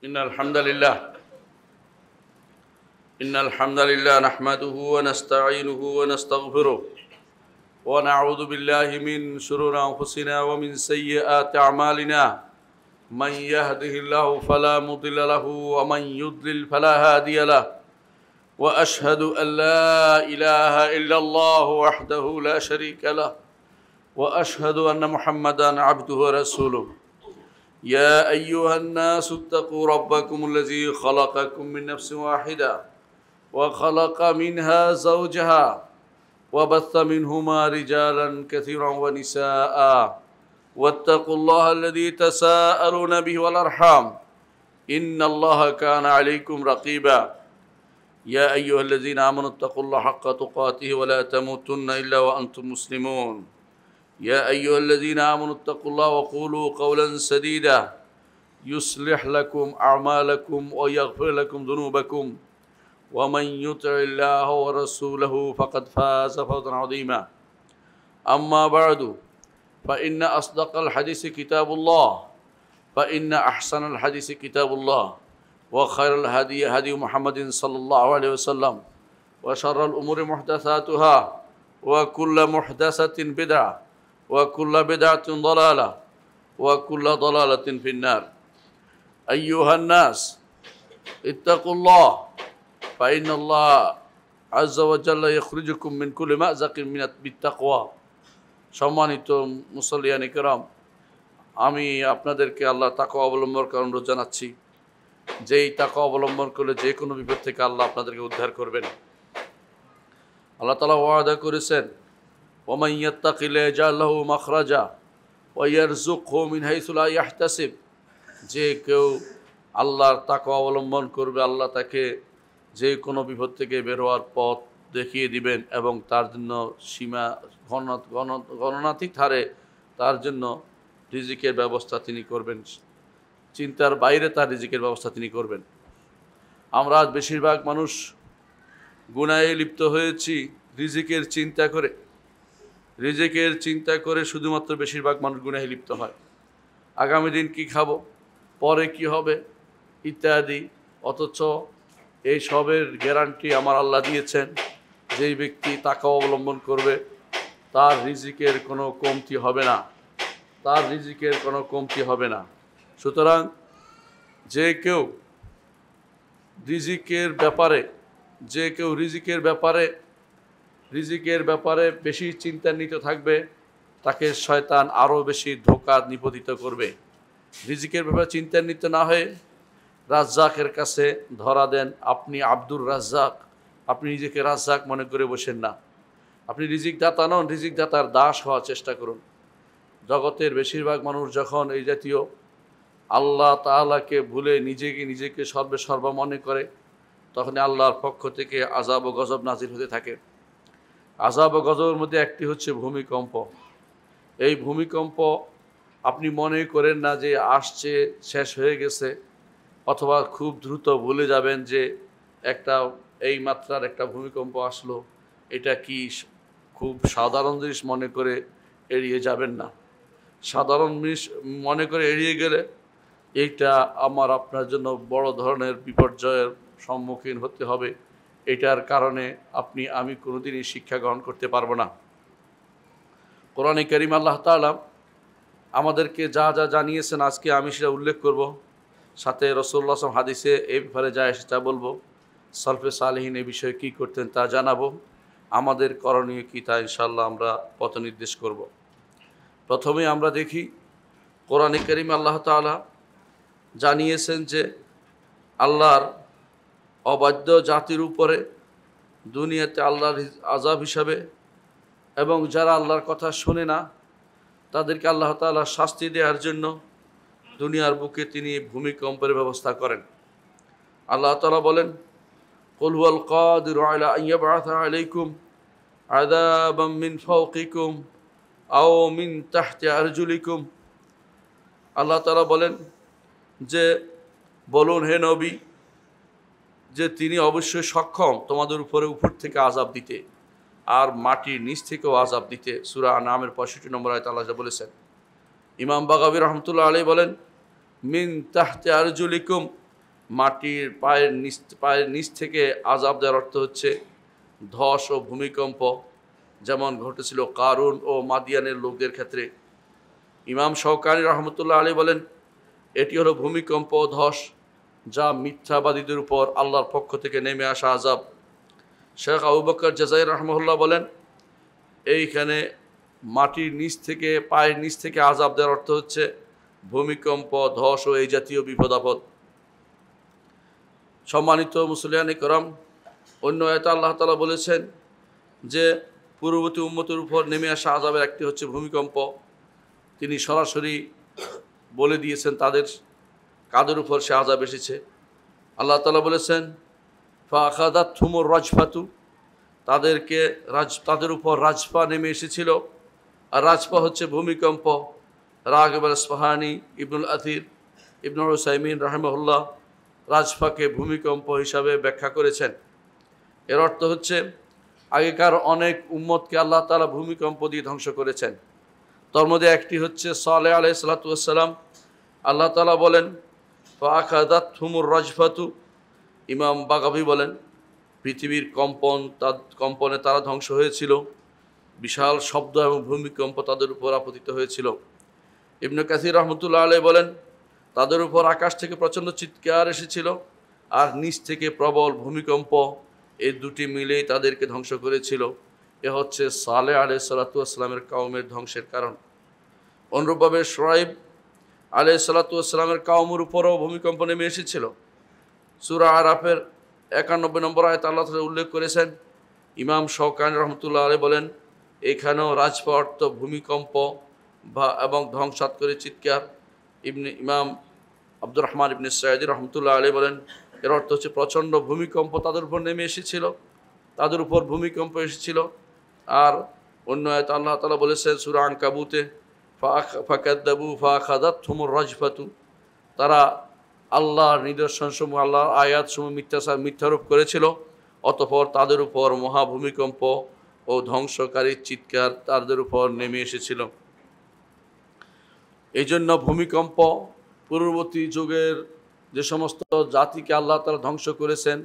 إن الحمد لله نحمده ونستعينه ونستغفره ونعوذ بالله من شرور أنفسنا ومن سيئات أعمالنا من يهده الله فلا مضل له ومن يضلل فلا هادي له وأشهد أن لا إله إلا الله وحده لا شريك له وأشهد أن محمدا عبده ورسوله يا أيها الناس اتقوا ربكم الذي خلقكم من نفس واحدة وخلق منها زوجها وبث منهما رجالا كثيرا ونساء واتقوا الله الذي تساءلون به والأرحام إن الله كان عليكم رقيبا يا أيها الذين آمنوا اتقوا الله حق تقاته ولا تموتن إلا وأنتم مسلمون يا أيها الذين آمنوا اتقوا الله وقولوا قولا سديدا يصلح لكم أعمالكم ويغفر لكم ذنوبكم ومن يطع الله ورسوله فقد فاز فوزا عظيما أما بعد فإن أصدق الحديث كتاب الله فإن أحسن الحديث كتاب الله وخير الهدي هدي محمد صلى الله عليه وسلم وشر الأمور محدثاتها وكل محدثة بدعة وكل بدعة ضلالة وكل ضلالة في النار أيها الناس اتقوا الله فإن الله عز وجل يخرجكم من كل مأزق بالتقوى সম্মানিত মুসল্লিয়ান কিরাম, আমি আপনাদেরকে আল্লাহ তাকওয়া অবলম্বন করার অনুরোধ জানাচ্ছি। যেই তাকওয়া অবলম্বন করলে যে কোনো বিপদ থেকে আল্লাহ আপনাদেরকে উদ্ধার করবেন। আল্লাহ তাআলা ওয়াদা করেছেন, ومن يتق الله يجعل له مخرجا ويرزقه من حيث لا يحتسب। যে কেউ আল্লাহর তাকওয়া অবলম্বন করবে, আল্লাহ তাকে যে কোনো বিপদ থেকে বের হওয়ার পথ দেখিয়ে দিবেন এবং তার জন্য সীমা গণনাতীত হারে তার জন্য রিজিকের ব্যবস্থা তিনি করবেন। চিন্তার বাইরে তার রিজিকের ব্যবস্থা তিনি করবেন। আমরা আজ বেশিরভাগ মানুষ গুনাহে লিপ্ত হয়েছি রিজিকের চিন্তা করে শুধুমাত্র বেশিরভাগ মানুষ গুনাহে লিপ্ত হয়। আগামী দিন কি খাবো, পরে কি হবে ইত্যাদি। অথচ এই সবের গ্যারান্টি আমার আল্লাহ দিয়েছেন, যেই ব্যক্তি তাকওয়া অবলম্বন করবে তার রিজিকের কোনো কমতি হবে না। সুতরাং যে কেউ রিজিকের ব্যাপারে বেশি চিন্তান্বিত থাকবে, তাকে শয়তান আরও বেশি ধোঁকা নিপতিত করবে। রিজিকের ব্যাপারে চিন্তান্বিত না হয়ে রাজ্জাকের কাছে ধরা দেন। আপনি আব্দুর রাজ্জাক, আপনি নিজেকে রাজ্জাক মনে করে বসেন না। আপনি রিজিক দাতা নন, রিজিক দাতার দাস হওয়ার চেষ্টা করুন। জগতের বেশিরভাগ মানুষ যখন এই জাতীয় আল্লাহ তাআলাকে ভুলে নিজেকে সর্বা মনে করে, তখন আল্লাহর পক্ষ থেকে আযাব ও গজব নাজিল হতে থাকে। আযাব ও গজবের মধ্যে একটি হচ্ছে ভূমিকম্প। এই ভূমিকম্প আপনি মনে করেন না যে আসছে, শেষ হয়ে গেছে, অথবা খুব দ্রুত ভুলে যাবেন যে এই মাত্রার একটা ভূমিকম্প আসলো, এটা কি খুব সাধারণ জিনিস মনে করে এড়িয়ে যাবেন না। সাধারণ জিনিস মনে করে এড়িয়ে গেলে এইটা আপনার জন্য বড় ধরনের বিপর্যয়ের সম্মুখীন হতে হবে। এটার কারণে আমি কোনোদিনই শিক্ষা গ্রহণ করতে পারবো না। কোরআনে কারীম আল্লাহ তাআলা আমাদেরকে যা যা জানিয়েছেন আজকে আমি সেটা উল্লেখ করব, সাথে রাসূলুল্লাহ সাল্লাল্লাহু আলাইহি ওয়াসাল্লাম হাদিসে এই ব্যাপারে যা এসেছে তা বলবো। সালফে সালেহিন এই বিষয়ে কী করতেন তা জানাবো। আমাদের করণীয় কী তা ইনশাআল্লাহ আমরা পথ নির্দেশ করব। প্রথমে আমরা দেখি কোরআনে কারীম আল্লাহ তাআলা জানিয়েছেন যে আল্লাহর অবাধ্য জাতির উপরে দুনিয়াতে আল্লাহর আযাব হিসাবে, এবং যারা আল্লাহর কথা শোনে না তাদেরকে আল্লাহ তাআলা শাস্তি দেওয়ার জন্য দুনিয়ার বুকে তিনি ভূমিকম্পের ব্যবস্থা করেন। আল্লাহ তাআলা বলেন, কুল হুয়াল কাদিরু আলা আন ইয়াবআসা আলাইকুম আযাবাম মিন ফাওকিকুম আও মিন তাহতি আরজুলিকুম। আল্লাহ তাআলা বলেন যে বলুন হে নবী, যে তিনি অবশ্যই সক্ষম তোমাদের উপরে উপর থেকে আযাব দিতে আর মাটির নিচ থেকেও আযাব দিতে। সূরা আনআমের 65 নম্বর আয়াতে আল্লাহ বলেছেন। ইমাম বাগাবী রহমতুল্লাহ আলাইহি বলেন, মিন তাহতি আরজুলিকুম মাটির পায়ের নিচ থেকে আযাব দেওয়ার অর্থ হচ্ছে ধস ও ভূমিকম্প, যেমন ঘটেছিল কারুন ও মাদিয়ানের লোকদের ক্ষেত্রে। ইমাম শওকানী রহমতুল্লাহ আলী বলেন, এটি হলো ভূমিকম্প ও ধস, যা মিথ্যাবাদীদের উপর আল্লাহর পক্ষ থেকে নেমে আসা আযাব। শেখ আবু বকর জাযাইর রাহমাহুল্লাহ বলেন, এইখানে মাটির নিচ থেকে পায়ের নিচ থেকে আযাব দেওয়ার অর্থ হচ্ছে ভূমিকম্প, ধস ও এই জাতীয় বিপদ আপদ। সম্মানিত মুসলিয়ানে করম, অন্য আয়াতে আল্লাহ তাআলা বলেছেন যে পূর্ববর্তী উম্মতের উপর নেমে আসা আযাবের একটি হচ্ছে ভূমিকম্প। তিনি সরাসরি বলে দিয়েছেন তাদের কাদের উপর সে আযাব এসেছে। আল্লাহ তাআলা বলেছেন, ফাআখাযাতহুমুর রাজফাতু, তাদের উপর রাজফা নেমে এসেছিল। আর রাজফা হচ্ছে ভূমিকম্প। রাগিব আল-ইসফাহানি, ইবনুল আথির, ইবনুল উসাইমিন রাহিমাহুল্লাহ রাজফাকে ভূমিকম্প হিসাবে ব্যাখ্যা করেছেন। এর অর্থ হচ্ছে আগেকার অনেক উম্মতকে আল্লাহ তাআলা ভূমিকম্প দিয়ে ধ্বংস করেছেন। তার মধ্যে একটি হচ্ছে সালেহ আলাইহিস সালাতু ওয়াস সালাম। আল্লাহ তাআলা বলেন, ফাআখাযাতহুমুর রাজফাতু। ইমাম বাগাবী বলেন, পৃথিবীর কম্পনে তারা ধ্বংস হয়েছিল। বিশাল শব্দ এবং ভূমিকম্প তাদের উপর আপতিত হয়েছিল। ইবনে কাসির রহমতুল্লাহ আলাইহি বলেন, তাদের উপর আকাশ থেকে প্রচণ্ড চিৎকার এসেছিল আর নিচ থেকে প্রবল ভূমিকম্প, এই দুটি মিলেই তাদেরকে ধ্বংস করেছিল। এ হচ্ছে সালেহ আলাইহিস সালাতু ওয়াস সালামের কওমের ধ্বংসের কারণ। অনুরূপভাবে শুআয়ব আলাইহিস সালাতু ওয়াস সালামের কওমের উপরও ভূমিকম্প নেমে এসেছিল। সূরা আরাফের 91 নম্বর আয়াতে আল্লাহ তাআলা উল্লেখ করেছেন। ইমাম শওকানী রহমতুল্লাহ আলাইহি বলেন, এখানেও রাজফা অর্থ ভূমিকম্প এবং ধ্বংসাত্মক চিৎকার। ইমাম আব্দুর রহমান ইবনে সাঈদী রহমতুল্লাহ আলাইহি বলেন, এর অর্থ হচ্ছে প্রচণ্ড ভূমিকম্প তাদের উপর নেমে এসেছিল, তাদের উপর ভূমিকম্প এসেছিল। আর অন্য আয়াতে আল্লাহ তাআলা বলেছেন সূরা আনকাবুতে, ফাকাদ্দাবু ফাআখাযাতহুমুর রাজফাতু, তারা আল্লাহর নিদর্শনসমূহ, আল্লাহর আয়াতসমূহ মিথ্যারোপ করেছিল, অতঃপর তাদের উপর মহাভূমিকম্প ও ধ্বংসকারী চিৎকার তাদের উপর নেমে এসেছিল। এই জন্য ভূমিকম্প পূর্ববর্তী যুগের যে সমস্ত জাতিকে আল্লাহ তাআলা ধ্বংস করেছেন,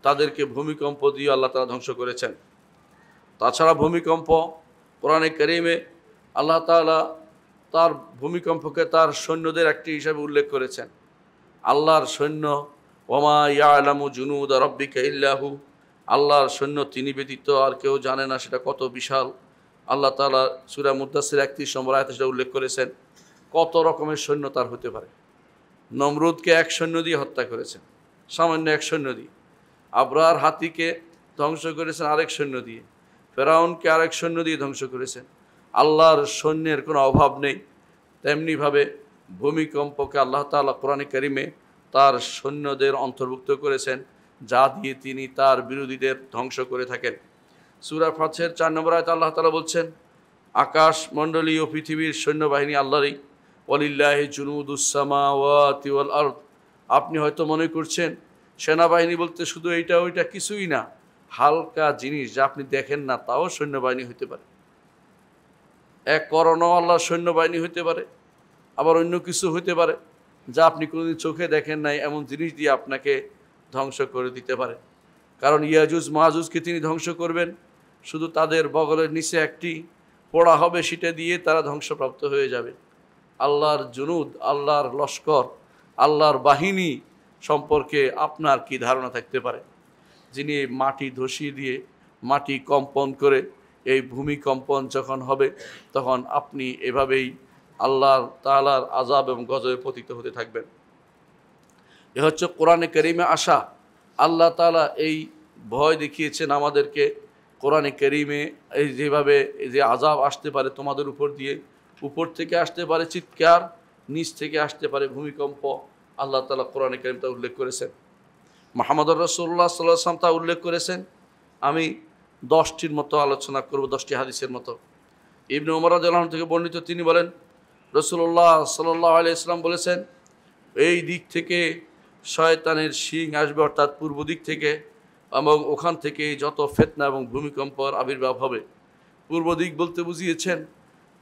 তাদেরকে ভূমিকম্প দিয়ে আল্লাহ তাআলা ধ্বংস করেছেন। তাছাড়া ভূমিকম্প কোরআনে কারীমে আল্লাহ তাআলা তার ভূমিকম্পকে তার সৈন্যদের একটি হিসাবে উল্লেখ করেছেন। আল্লাহর সৈন্য, ওমা ইয়ালামু জুনুদা রাব্বিকা ইল্লাহু, আল্লাহর সৈন্য তিনি ব্যতীত আর কেউ জানে না সেটা কত বিশাল। আল্লাহ তাআলা সূরা মুদ্দাসসির 31 নম্বর আয়াতে সেটা উল্লেখ করেছেন। কত রকমের সৈন্য তার হতে পারে। নমরুদকে এক সৈন্য দিয়ে হত্যা করেছেন, সামান্য এক সৈন্য দিয়ে। আবরার হাতিকে ধ্বংস করেছেন আরেক সৈন্য দিয়ে। ফেরাউনকে আরেক সৈন্য দিয়ে ধ্বংস করেছেন। আল্লাহর সৈন্যের কোনো অভাব নেই। তেমনিভাবে ভূমিকম্পকে আল্লাহ তাআলা কোরআনে কারীমে তার সৈন্যদের অন্তর্ভুক্ত করেছেন, যা দিয়ে তিনি তার বিরোধীদের ধ্বংস করে থাকেন। সূরা ফাতহের 4 নম্বর আয়াতে আল্লাহ তাআলা বলছেন, আকাশ মণ্ডলী ও পৃথিবীর সৈন্যবাহিনী আল্লাহরই। ওয়ালিল্লাহি জুনুদুস সামাওয়াতি ওয়াল আরদ। আপনি হয়তো মনে করছেন সেনাবাহিনী বলতে শুধু এইটা ওইটা কিছুই না, হালকা জিনিস যা আপনি দেখেন না তাও সৈন্যবাহিনী হতে পারে। এক করোনাও আল্লাহর সৈন্যবাহিনী হতে পারে, আবার অন্য কিছু হতে পারে যা আপনি কোনোদিন চোখে দেখেন নাই, এমন জিনিস দিয়ে আপনাকে ধ্বংস করে দিতে পারে। কারণ ইয়াজুজ মাহাজুজকে তিনি ধ্বংস করবেন, শুধু তাদের বগলের নিচে একটি পোড়া হবে, সেটা দিয়ে তারা ধ্বংসপ্রাপ্ত হয়ে যাবে। আল্লাহর জুনুদ, আল্লাহর লস্কর, আল্লাহর বাহিনী সম্পর্কে আপনার কি ধারণা থাকতে পারে? যিনি মাটি ধসিয়ে দিয়ে মাটি কম্পন করে, এই ভূমিকম্পন যখন হবে তখন আপনি এভাবেই আল্লাহ তাআলার আযাব এবং গজবে পতিত হতে থাকবেন। এ হচ্ছে কোরআনে কারীমে আসা। আল্লাহ তাআলা এই ভয় দেখিয়েছেন আমাদেরকে কোরআনে কারীমে, এই যেভাবে যে আযাব আসতে পারে তোমাদের উপর দিয়ে, উপর থেকে আসতে পারে চিৎকার, নিচ থেকে আসতে পারে ভূমিকম্প। আল্লাহ তাআলা কোরআনে কারীমে তা উল্লেখ করেছেন। মুহাম্মদুর রাসূলুল্লাহ সাল্লাল্লাহু আলাইহি ওয়াসাল্লাম তা উল্লেখ করেছেন। আমি 10টির মতো আলোচনা করব, 10টি হাদিসের মতো। ইবনে উমর রাদিয়াল্লাহু আনহু থেকে বর্ণিত, তিনি বলেন রাসূলুল্লাহ সাল্লাল্লাহু আলাইহি ওয়াসাল্লাম বলেছেন, এই দিক থেকে শয়তানের শিং আসবে, অর্থাৎ পূর্ব দিক থেকে, এবং ওখান থেকে যত ফিতনা এবং ভূমিকম্পর আবির্ভাব হবে। পূর্ব দিক বলতে বুঝিয়েছেন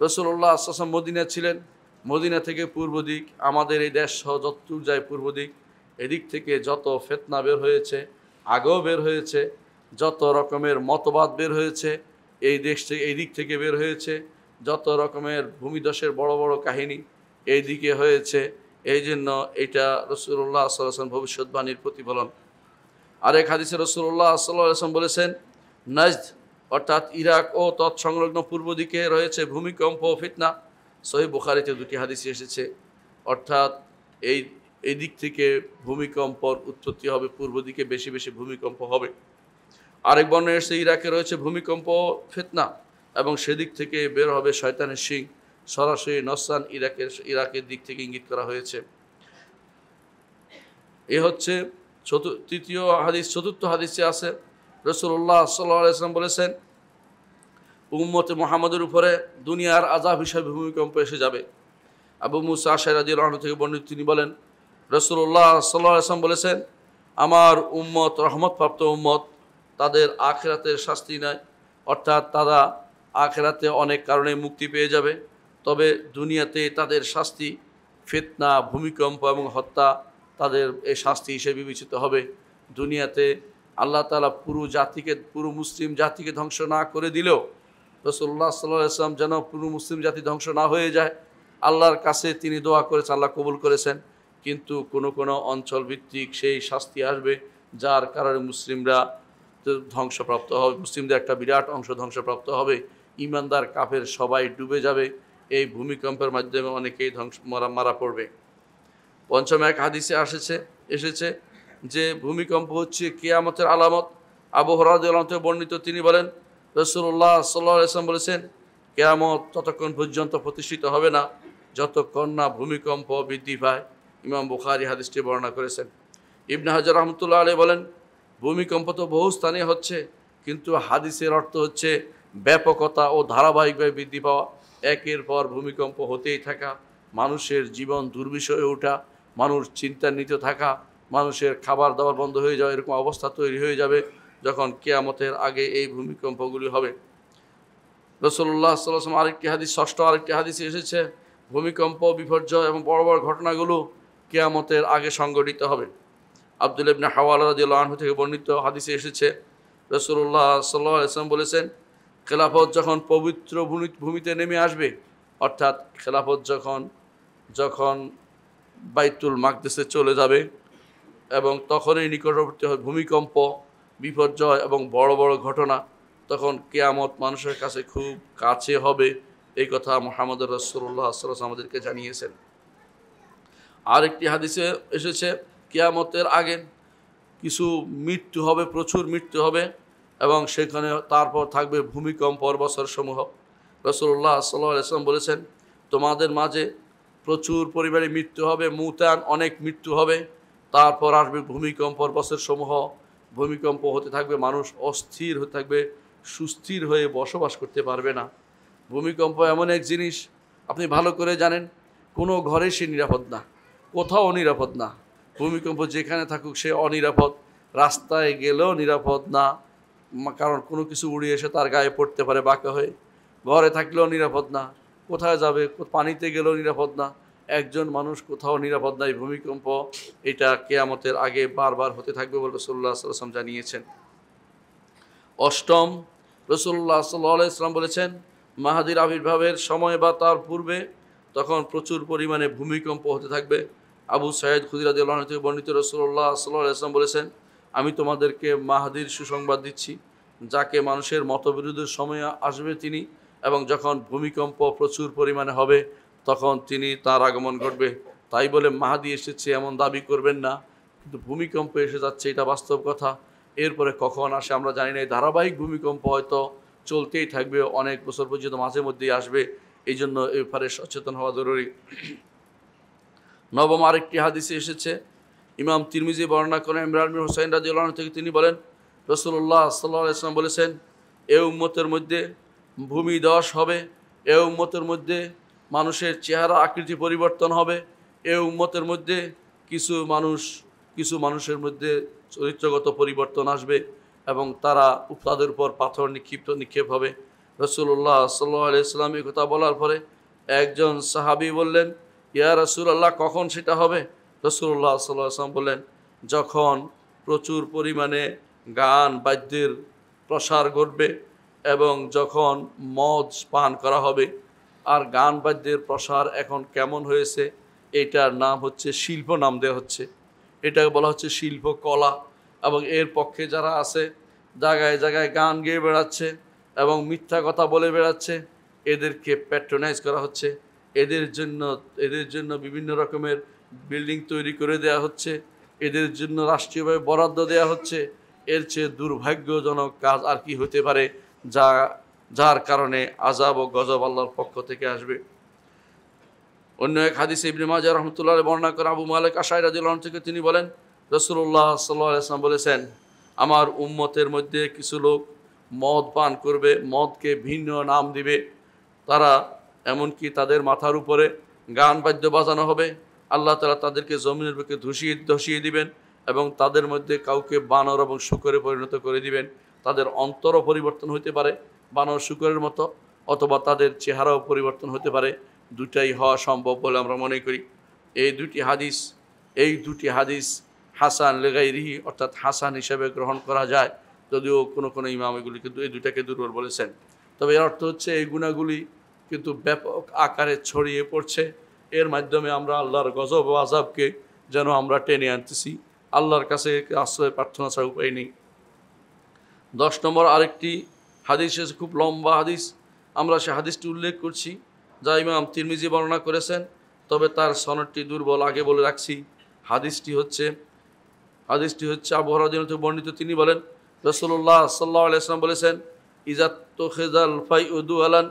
রাসূলুল্লাহ সাল্লাল্লাহু আলাইহি ওয়াসাল্লাম মদিনা ছিলেন, মদিনা থেকে পূর্ব দিক, আমাদের এই দেশ সহ যতদূর যায় পূর্ব দিক, এদিক থেকে যত ফিতনা বের হয়েছে, আগেও বের হয়েছে, যত রকমের মতবাদ বের হয়েছে এই দিক থেকে বের হয়েছে, যত রকমের ভূমিধসের বড় বড় কাহিনী এই দিকে হয়েছে। এই জন্য এটা রাসূলুল্লাহ সাল্লাল্লাহু আলাইহি ওয়াসাল্লাম ভবিষ্যৎবাণীর প্রতিফলন। আরেক হাদিসে রাসূলুল্লাহ সাল্লাল্লাহু আলাইহি ওয়াসাল্লাম বলেছেন, নাজদ অর্থাৎ ইরাক ও তৎসংলগ্ন পূর্ব দিকে রয়েছে ভূমিকম্প ও ফিতনা। সহিহ বুখারীতে দুটি হাদিস এসেছে, অর্থাৎ এই দিক থেকে ভূমিকম্পর উৎপত্তি হবে, পূর্ব দিকে বেশি বেশি ভূমিকম্প হবে। আরেক বর্ণনা এসেছে ইরাকে রয়েছে ভূমিকম্প ও ফিতনা এবং সেদিক থেকে বের হবে শয়তানের শিং। সরাসরি নসরান ইরাকের দিক থেকে ইঙ্গিত করা হয়েছে। এ হচ্ছে তৃতীয় হাদিস। চতুর্থ হাদিসে আছে রাসূলুল্লাহ সাল্লাল্লাহু আলাইহি ওয়াসাল্লাম বলেছেন, উম্মতে মুহাম্মদের উপরে দুনিয়ার আযাব হিসেবে ভূমিকম্প এসে যাবে। আবু মুসা আশআরী রাদিয়াল্লাহু আনহু থেকে বর্ণিত, তিনি বলেন রাসূলুল্লাহ সাল্লাল্লাহু আলাইহি ওয়াসাল্লাম বলেছেন, আমার উম্মত রহমতপ্রাপ্ত উম্মত, তাদের আখিরাতের শাস্তি নাই, অর্থাৎ তারা আখিরাতে অনেক কারণে মুক্তি পেয়ে যাবে, তবে দুনিয়াতে তাদের শাস্তি ফিতনা, ভূমিকম্প এবং হত্যা তাদের এই শাস্তি হিসেবে বিবেচিত হবে। দুনিয়াতে আল্লাহ তাআলা পুরো মুসলিম জাতিকে ধ্বংস না করে দিলেও রাসূলুল্লাহ সাল্লাল্লাহু আলাইহি ওয়াসাল্লাম যেন পুরো মুসলিম জাতি ধ্বংস না হয়ে যায়, আল্লাহর কাছে তিনি দোয়া করেছেন, আল্লাহ কবুল করেছেন। কিন্তু কোনো কোনো অঞ্চল ভিত্তিক সেই শাস্তি আসবে, যার কারণে মুসলিমরা ধ্বংসপ্রাপ্ত হবে, মুসলিমদের একটা বিরাট অংশ ধ্বংসপ্রাপ্ত হবে, ইমানদার কাফের সবাই ডুবে যাবে, এই ভূমিকম্পের মাধ্যমে অনেকেই মারা পড়বে। পঞ্চম এক হাদিসে এসেছে যে ভূমিকম্প হচ্ছে কিয়ামতের আলামত। আবু হুরায়রা রাদিয়াল্লাহু আনহু বর্ণিত, তিনি বলেন রাসূলুল্লাহ সাল্লাল্লাহু আলাইহি ওয়াসাল্লাম বলেছেন, কিয়ামত ততক্ষণ পর্যন্ত প্রতিষ্ঠিত হবে না যতক্ষণ না ভূমিকম্প বৃদ্ধি পায়। ইমাম বুখারী হাদিসটি বর্ণনা করেছেন। ইবনে হাজার রাহমাতুল্লাহ আলাইহি বলেন, ভূমিকম্প তো বহু স্থানে হচ্ছে, কিন্তু হাদিসের অর্থ হচ্ছে ব্যাপকতা ও ধারাবাহিকভাবে বৃদ্ধি পাওয়া, একের পর ভূমিকম্প হতেই থাকা, মানুষের জীবন দুর্বিষহ হয়ে ওঠা, মানুষ চিন্তান্বিত থাকা, মানুষের খাবার দাবার বন্ধ হয়ে যাওয়া, এরকম অবস্থা তৈরি হয়ে যাবে যখন কিয়ামতের আগে এই ভূমিকম্পগুলি হবে। রাসূলুল্লাহ সাল্লাল্লাহু আলাইহি ওয়াসাল্লাম ষষ্ঠ আরেকটি হাদিসে এসেছে, ভূমিকম্প, বিপর্যয় এবং বড় বড় ঘটনাগুলো কিয়ামতের আগে সংঘটিত হবে। আব্দুল্লাহ ইবনে হাওয়ালা রাদিয়াল্লাহু আনহু থেকে বর্ণিত হাদিসে এসেছে, রাসূলুল্লাহ সাল্লাল্লাহু আলাইহি ওয়াসাল্লাম বলেছেন, খেলাফত যখন পবিত্র ভূমিতে নেমে আসবে, অর্থাৎ খেলাফত যখন বাইতুল মাকদেসে চলে যাবে এবং তখনই নিকটবর্তী ভূমিকম্প, বিপর্যয় এবং বড় বড় ঘটনা, তখন কিয়ামত মানুষের কাছে খুব কাছে হবে, এই কথা মুহাম্মদুর রাসূলুল্লাহ সাল্লাল্লাহু আলাইহি ওয়াসাল্লাম আমাদেরকে জানিয়েছেন। আরেকটি হাদিসে এসেছে, কিয়ামতের আগে কিছু মৃত্যু হবে, প্রচুর মৃত্যু হবে এবং সেখানে তারপর থাকবে ভূমিকম্প বছরসমূহ। রাসূলুল্লাহ সাল্লাল্লাহু আলাইহি ওয়াসাল্লাম বলেছেন, তোমাদের মাঝে প্রচুর পরিমাণে মৃত্যু হবে, মুতান অনেক মৃত্যু হবে, তারপর আসবে ভূমিকম্প বছরসমূহ। ভূমিকম্প হতে থাকবে, মানুষ অস্থির হতে থাকবে, সুস্থির হয়ে বসবাস করতে পারবে না। ভূমিকম্প এমন এক জিনিস, আপনি ভালো করে জানেন, কোনো ঘরে সে নিরাপদ না, কোথাও নিরাপদ না। ভূমিকম্প যেখানে থাকুক সে অনিরাপদ, রাস্তায় গেলেও নিরাপদ না, কারণ কোনো কিছু উড়িয়ে এসে তার গায়ে পড়তে পারে বাঁকা হয়ে। ঘরে থাকলেও নিরাপদ না, কোথায় যাবে, পানিতে গেলেও নিরাপদ না, একজন মানুষ কোথাও নিরাপদ নাই। ভূমিকম্প এটা কিয়ামতের আগে বারবার হতে থাকবে বলে রাসূলুল্লাহ সাল্লাল্লাহু আলাইহি ওয়াসাল্লাম জানিয়েছেন। অষ্টম, রাসূলুল্লাহ সাল্লাল্লাহু আলাইহি ওয়াসাল্লাম বলেছেন, মাহাদির আবির্ভাবের সময় বা তার পূর্বে তখন প্রচুর পরিমাণে ভূমিকম্প হতে থাকবে। আবু সাঈদ খুদরী রাদিয়াল্লাহু আনহু থেকে বর্ণিত, রাসূলুল্লাহ সাল্লাল্লাহু আলাইহি ওয়াসাল্লাম বলেছেন, আমি তোমাদেরকে মাহাদির সুসংবাদ দিচ্ছি, যাকে মানুষের মতবিরোধের সময় আসবে তিনি, এবং যখন ভূমিকম্প প্রচুর পরিমাণে হবে তখন তার আগমন ঘটবে। তাই বলে মাহাদি এসেছে এমন দাবি করবেন না, কিন্তু ভূমিকম্প এসে যাচ্ছে এটা বাস্তব কথা। এরপরে কখন আসে আমরা জানি না, এই ধারাবাহিক ভূমিকম্প হয়তো চলতেই থাকবে, অনেক বছর পর্যন্ত মাঝে মধ্যেই আসবে, এই জন্য এ ব্যাপারে সচেতন হওয়া জরুরি। নবম আরেকটি হাদিসে এসেছে, ইমাম তিরমিজি বর্ণনা করেন, ইমরান বিন হুসাইন রাদিয়াল্লাহু আনহু থেকে, তিনি বলেন রাসূলুল্লাহ সাল্লাল্লাহু আলাইহি ওয়াসাল্লাম বলেছেন, এ উম্মতের মধ্যে ভূমিধস হবে, এ উম্মতের মধ্যে মানুষের চেহারা আকৃতি পরিবর্তন হবে, এ উম্মতের মধ্যে কিছু মানুষের মধ্যে চরিত্রগত পরিবর্তন আসবে এবং তাদের উপর পাথর নিক্ষেপ হবে। রাসূলুল্লাহ সাল্লাল্লাহু আলাইহি ওয়াসাল্লাম এই কথা বলার পরে একজন সাহাবী বললেন, ইয়া রাসূলুল্লাহ, কখন সেটা হবে? রাসূলুল্লাহ সাল্লাল্লাহু আলাইহি ওয়াসাল্লাম বললেন, যখন প্রচুর পরিমাণে গান বাদ্যের প্রসার ঘটবে এবং যখন মদ পান করা হবে, আর গান বাদ্যের প্রসার এখন কেমন হয়েছে, এটার নাম হচ্ছে শিল্প নাম দেওয়া হচ্ছে, এটাকে বলা হচ্ছে শিল্প কলা। এবং এর পক্ষে যারা আছে, জায়গায় জায়গায় গান গেয়ে বেড়াচ্ছে এবং মিথ্যা কথা বলে বেড়াচ্ছে, এদেরকে প্যাট্রোনাইজ করা হচ্ছে, এদের জন্য বিভিন্ন রকমের বিল্ডিং তৈরি করে দেয়া হচ্ছে, এদের জন্য রাষ্ট্রীয়ভাবে বরাদ্দ দেয়া হচ্ছে। এর চেয়ে দুর্ভাগ্যজনক কাজ আর কি হতে পারে, যার কারণে আযাব ও গজব আল্লাহর পক্ষ থেকে আসবে। অন্য এক হাদিসে ইবনে মাজাহ রাহমাতুল্লাহ আলাইহি বর্ণনা করে আবু মালিক আশআরী রাদিয়াল্লাহু আনহু থেকে তিনি বলেন, রাসূলুল্লাহ সাল্লাল্লাহু আলাইহি ওয়াসাল্লাম বলেছেন, আমার উম্মতের মধ্যে কিছু লোক মদ পান করবে, মদকে ভিন্ন নাম দিবে, তারা এমনকি তাদের মাথার উপরে গান বাদ্য বাজানো হবে, আল্লাহ তাআলা তাদেরকে জমিনের বুকে ধসিয়ে দিবেন এবং তাদের মধ্যে কাউকে বানর এবং শূকরে পরিণত করে দিবেন। তাদের অন্তরও পরিবর্তন হতে পারে বানর শূকরের মতো, অথবা তাদের চেহারাও পরিবর্তন হতে পারে। দুটাই হওয়া সম্ভব বলে আমরা মনে করি। এই দুটি হাদিস হাসান লিগাইরিহি, অর্থাৎ হাসান হিসেবে গ্রহণ করা যায়, যদিও কোনো ইমাম এগুলি কিন্তু এই দুটাকে দুর্বল বলেছেন। তবে এর অর্থ হচ্ছে এই গুণাগুলি কিন্তু ব্যাপক আকারে ছড়িয়ে পড়ছে, এর মাধ্যমে আমরা আল্লাহর গজব ও আযাবকে যেন আমরা টেনে আনতেছি, আল্লাহর কাছে আশ্রয় প্রার্থনা ছাড়া উপায় নেই। 10 নম্বর আরেকটি হাদিস এসে, খুব লম্বা হাদিস, আমরা সে হাদিসটি উল্লেখ করছি যা ইমাম তিরমিজি বর্ণনা করেছেন, তবে তার সনদটি দুর্বল, আগে বলে রাখছি। হাদিসটি হচ্ছে আবু হুরায়রা রাদিয়াল্লাহু আনহু বর্ণিত, তিনি বলেন, রাসূলুল্লাহ সাল্লাল্লাহু আলাইহি ওয়াসাল্লাম বলেছেন, ইযা তুখিযাল ফাইউ দুআলান,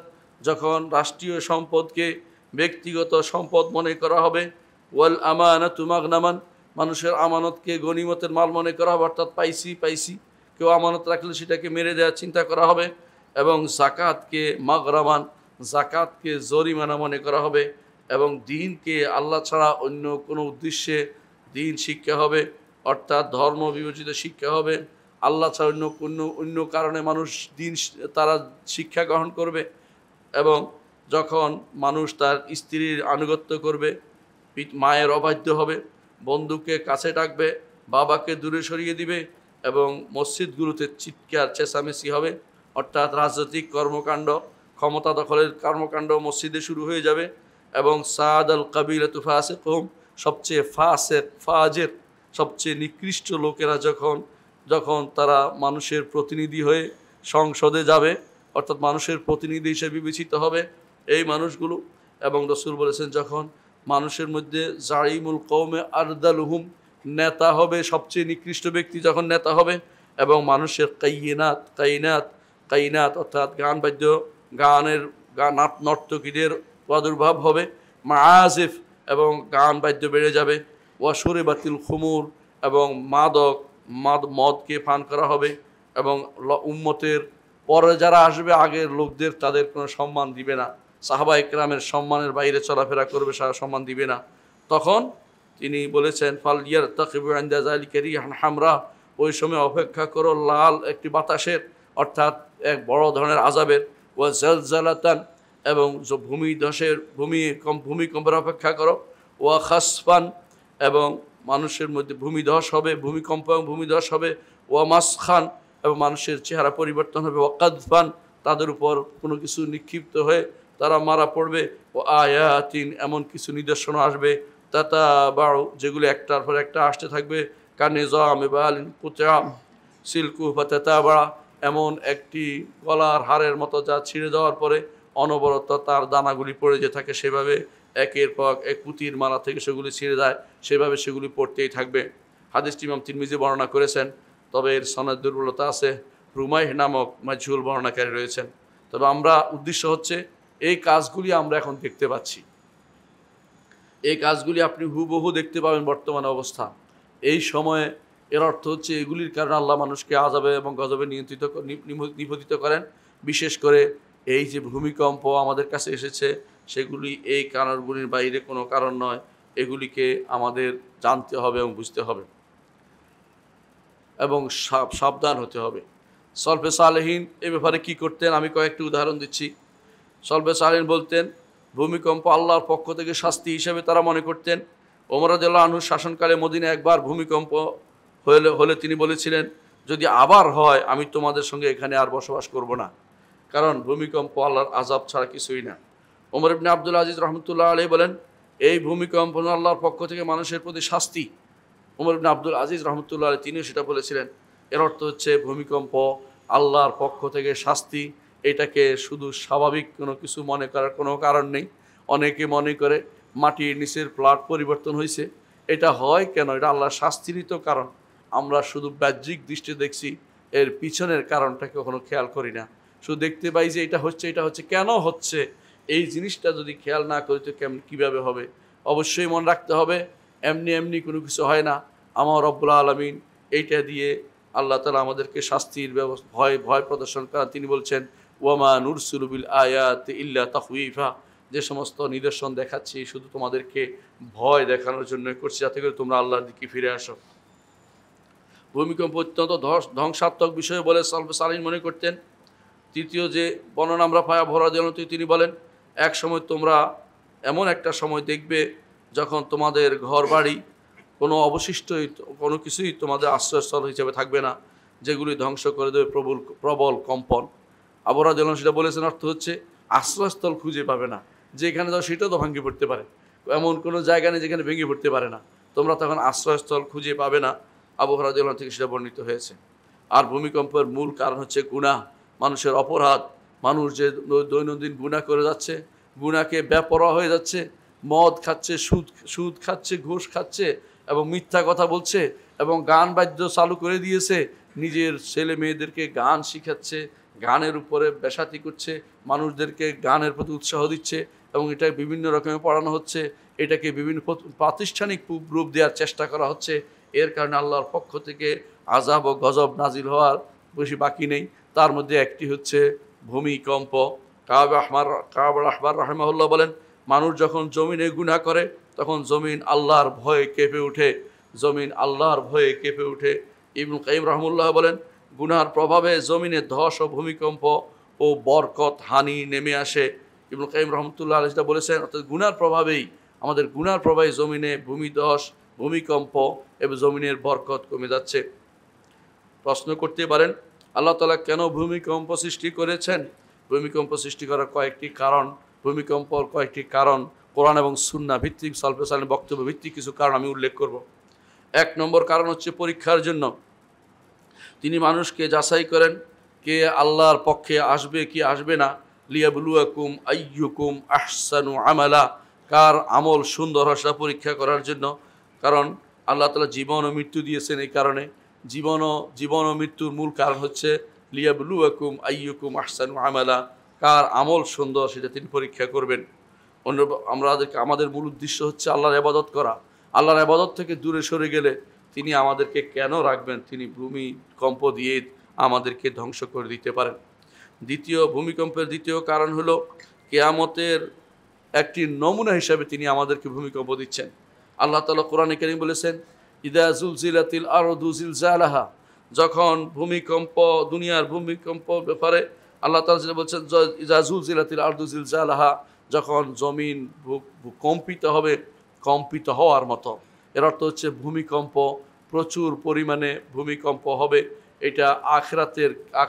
যখন রাষ্ট্রীয় সম্পদকে ব্যক্তিগত সম্পদ মনে করা হবে, ওয়াল আমানাতু মাগনামান, মানুষের আমানতকে গনিমতের মাল মনে করা হবে, অর্থাৎ পাইছি, কেউ আমানত রাখলে সেটাকে মেরে দেওয়ার চিন্তা করা হবে, এবং জাকাতকে মাগরামান, জাকাতকে জরিমানা মনে করা হবে, এবং দ্বীনকে আল্লাহ ছাড়া অন্য কোনো উদ্দেশ্যে দ্বীন শিক্ষা হবে, অর্থাৎ ধর্ম বিবেচিত শিক্ষা হবে, আল্লাহ ছাড়া অন্য কারণে মানুষ দ্বীন তারা শিক্ষা গ্রহণ করবে। এবং যখন মানুষ তার স্ত্রীর আনুগত্য করবে, মায়ের অবাধ্য হবে, বন্ধুকে কাছে ডাকবে, বাবাকে দূরে সরিয়ে দিবে, এবং মসজিদগুলোতে চিৎকার চেঁচামেচি হবে, অর্থাৎ রাজনৈতিক কর্মকাণ্ড, ক্ষমতা দখলের কর্মকাণ্ড মসজিদে শুরু হয়ে যাবে, এবং সাদ আল কাবিলাতু ফাসিকুহুম, সবচেয়ে ফাজের সবচেয়ে নিকৃষ্ট লোকেরা যখন তারা মানুষের প্রতিনিধি হয়ে সংসদে যাবে, অর্থাৎ মানুষের প্রতিনিধি হিসেবে বিবেচিত হবে এই মানুষগুলো। এবং রাসূল বলেছেন, যখন মানুষের মধ্যে জাইমুল কওমে আরদালুহুম, নেতা হবে সবচেয়ে নিকৃষ্ট ব্যক্তি যখন নেতা হবে, এবং মানুষের কাইনাত অর্থাৎ নর্তকীদের প্রাদুর্ভাব হবে, মাআজিফ, এবং গান বাদ্য বেড়ে যাবে, ওয়াশুরিবাতিল খুমুর, এবং মদকে পান করা হবে, এবং উম্মতের পরে যারা আসবে আগের লোকদের তাদের কোনো সম্মান দিবে না, সাহাবা ইকরামের সম্মানের বাইরে চলাফেরা করবে, সম্মান দিবে না। তখন তিনি বলেছেন, ফাল ইয়ারতাকিবু ইনদা যালিকা রিহান হামরা, ওই সময় অপেক্ষা করো লাল একটি বাতাসের, অর্থাৎ এক বড় ধরনের আযাবের, ওয়া জালজালাতান, এবং ভূমিকম্পের অপেক্ষা করো, ওয়া খাসফান, এবং মানুষের মধ্যে ভূমিকম্প এবং ভূমিধস হবে, ওয়া মাসখান, এবং মানুষের চেহারা পরিবর্তন হবে, ওয়া কাদফান, তাদের উপর কোনো কিছু নিক্ষিপ্ত হয়ে তারা মারা পড়বে, ও আয়াতিন, এমন কিছু নিদর্শন আসবে, তাতাবাউ, যেগুলি একটার পর একটা আসতে থাকবে, কানিজামি বালিন কুতা সিল্কু ফাতাতাবা, এমন একটি গলার হারের মতো যা ছিঁড়ে যাওয়ার পরে অনবরত তার দানাগুলি পড়ে যে থাকে, সেভাবে একের পর এক পুঁতির মালা থেকে সেগুলি ছিঁড়ে যায়, সেভাবে সেগুলি পড়তেই থাকবে। হাদিসটি ইমাম তিরমিজি বর্ণনা করেছেন, তবে এর সনদ দুর্বলতা আছে, রুমাইহ নামক মাজহুল বর্ণনাকারী রয়েছেন। তবে উদ্দেশ্য হচ্ছে এই কাজগুলি আমরা এখন দেখতে পাচ্ছি, এই কাজগুলি আপনি হুবহু দেখতে পাবেন বর্তমান অবস্থা। এই সময়ে এর অর্থ হচ্ছে এগুলির কারণে আল্লাহ মানুষকে আযাবে এবং গজবে নিপতিত করেন। বিশেষ করে এই যে ভূমিকম্প আমাদের কাছে এসেছে, সেগুলি এই কারণগুলির বাইরে কোনো কারণ নয়, এগুলিকে আমাদের জানতে হবে এবং বুঝতে হবে এবং সাবধান হতে হবে। সলফে সালেহীন এ ব্যাপারে কী করতেন আমি কয়েকটি উদাহরণ দিচ্ছি। সলফে সালেহীন বলতেন, ভূমিকম্প আল্লাহর পক্ষ থেকে শাস্তি হিসেবে তারা মনে করতেন, ওমর রাদিয়াল্লাহু আনহু শাসনকালে মদিনায় একবার ভূমিকম্প হলে তিনি বলেছিলেন, যদি আবার হয় আমি তোমাদের সঙ্গে এখানে আর বসবাস করব না, কারণ ভূমিকম্প আল্লাহর আযাব ছাড়া কিছুই না। ওমর ইবনে আব্দুল আজিজ রহমতুল্লাহ আলাইহি বলেন, এই ভূমিকম্প আল্লাহর পক্ষ থেকে মানুষের প্রতি শাস্তি। ওমর ইবনে আব্দুল আজিজ রহমতুল্লাহ আলাইহি তিনিও সেটা বলেছিলেন। এর অর্থ হচ্ছে ভূমিকম্প আল্লাহর পক্ষ থেকে শাস্তি। এটাকে শুধু স্বাভাবিক কোনো কিছু মনে করার কোনো কারণ নেই। অনেকে মনে করে মাটির নিচের প্লাট পরিবর্তন হয়েছে, এটা হয় কেন? এটা আল্লাহর শাস্তিরই তো কারণ। আমরা শুধু বাহ্যিক দৃষ্টি দেখছি, এর পিছনের কারণটাকে কখনো খেয়াল করি না। শুধু দেখতে পাই যে এটা হচ্ছে কেন হচ্ছে, এই জিনিসটা যদি খেয়াল না করি তো কীভাবে হবে? অবশ্যই মনে রাখতে হবে এমনি এমনি কোনো কিছু হয় না। আমার রব্বুল আলামিন এইটা দিয়ে আল্লাহ তাআলা আমাদেরকে শাস্তির ভয় প্রদর্শন করেন। তিনি বলছেন, ওয়ামা নুরসিলু বিল আয়াতি ইল্লা তাখওয়িফা, যে সমস্ত নিদর্শন দেখাচ্ছি শুধু তোমাদেরকে ভয় দেখানোর জন্য করছি, যাতে করে তোমরা আল্লাহর দিকে ফিরে আসো। ভূমিকম্প অত্যন্ত ধ্বংসাত্মক বিষয় বলে সালফে সালিহিন মনে করতেন। তৃতীয় যে বর্ণনা আমরা পাই, আবু হুরায়রা রাদিয়াল্লাহু আনহু তিনি বলেন, এক সময় তোমরা এমন একটা সময় দেখবে যখন তোমাদের ঘর বাড়ি কোনো কোনো কিছুই তোমাদের আশ্রয়স্থল হিসেবে থাকবে না, যেগুলি ধ্বংস করে দেবে প্রবল কম্পন। আবু হুরায়রা রাদিয়াল্লাহু আনহু সেটা বলেছেন, অর্থ হচ্ছে আশ্রয়স্থল খুঁজে পাবে না, যেখানে যাও সেটাও তো ভেঙে পড়তে পারে, এমন কোনো জায়গা নেই যেখানে ভেঙে পড়তে পারে না, তোমরা তখন আশ্রয়স্থল খুঁজে পাবে না। আবু হুরায়রা রাদিয়াল্লাহু আনহু থেকে সেটা বর্ণিত হয়েছে। আর ভূমিকম্পের মূল কারণ হচ্ছে গুনাহ, মানুষের অপরাধ। মানুষ যে দৈনন্দিন গুনাহ করে যাচ্ছে, গুনাহকে বেপরোয়া হয়ে যাচ্ছে, মদ খাচ্ছে, সুদ খাচ্ছে, ঘুষ খাচ্ছে এবং মিথ্যা কথা বলছে এবং গান বাদ্য চালু করে দিয়েছে, নিজের ছেলে মেয়েদেরকে গান শিখাচ্ছে, গানের উপরে বেসাতি করছে, মানুষদেরকে গানের প্রতি উৎসাহ দিচ্ছে এবং এটা বিভিন্ন রকমের পড়ানো হচ্ছে, এটাকে বিভিন্ন প্রাতিষ্ঠানিক রূপ দেওয়ার চেষ্টা করা হচ্ছে। এর কারণে আল্লাহর পক্ষ থেকে আযাব ও গজব নাজিল হওয়ার বেশি বাকি নেই। তার মধ্যে একটি হচ্ছে ভূমিকম্প। কাব আহবার রাহিমাহুল্লাহ বলেন, মানুষ যখন জমিনে গুনাহ করে তখন জমিন আল্লাহর ভয়ে কেঁপে ওঠে, জমিন আল্লাহর ভয়ে কেঁপে ওঠে। ইবনুল কাইয়িম রাহিমাহুল্লাহ বলেন, গুনাহর প্রভাবে জমিনে ধস ও ভূমিকম্প ও বরকত হানি নেমে আসে। ইবনুল কাইয়িম রাহমাতুল্লাহ আলাইহি যেটা বলেছেন, অর্থাৎ গুনাহর প্রভাবেই, আমাদের গুনাহর প্রভাবে জমিনে ভূমিধস, ভূমিকম্প এবং জমিনের বরকত কমে যাচ্ছে। প্রশ্ন করতে পারেন, আল্লাহ তাআলা কেন ভূমিকম্প সৃষ্টি করেছেন? ভূমিকম্প সৃষ্টি করার কয়েকটি কারণ কোরআন এবং সুন্নাহ ভিত্তিক সালফে সালেহিন বক্তব্য ভিত্তিক কিছু কারণ আমি উল্লেখ করব। এক নম্বর কারণ হচ্ছে পরীক্ষার জন্য। তিনি মানুষকে যাচাই করেন কে আল্লাহর পক্ষে আসবে কি আসবে না। লিয়াবলুয়াকুম আইয়ুকুম আহসানু আমালা, কার আমল সুন্দর সেটা পরীক্ষা করার জন্য। কারণ আল্লাহ তাআলা জীবন ও মৃত্যু দিয়েছেন, এই কারণে জীবন ও মৃত্যুর মূল কারণ হচ্ছে লিয়াবলুয়াকুম আইয়ুকুম আহসানু আমালা, কার আমল সুন্দর সেটা তিনি পরীক্ষা করবেন। আমাদের মূল উদ্দেশ্য হচ্ছে আল্লাহর ইবাদত করা। আল্লাহর ইবাদত থেকে দূরে সরে গেলে তিনি আমাদেরকে কেন রাখবেন? তিনি ভূমিকম্প দিয়ে আমাদেরকে ধ্বংস করে দিতে পারেন। ভূমিকম্পের দ্বিতীয় কারণ হলো কিয়ামতের একটি নমুনা হিসাবে তিনি আমাদেরকে ভূমিকম্প দিচ্ছেন। আল্লাহ তাআলা কোরআনে কারীম বলেছেন, ইদা জুলজিলাতিল আরদু জিলজালাহা, যখন দুনিয়ার ভূমিকম্প ব্যাপারে আল্লাহ তাআলা যেটা বলছেন, ইদা জুলজিলাতিল আরদু জিলজালাহা, যখন জমিন কম্পিত হবে, কম্পিত হওয়ার মতো। এর অর্থ হচ্ছে ভূমিকম্প, প্রচুর পরিমাণে ভূমিকম্প হবে। এটা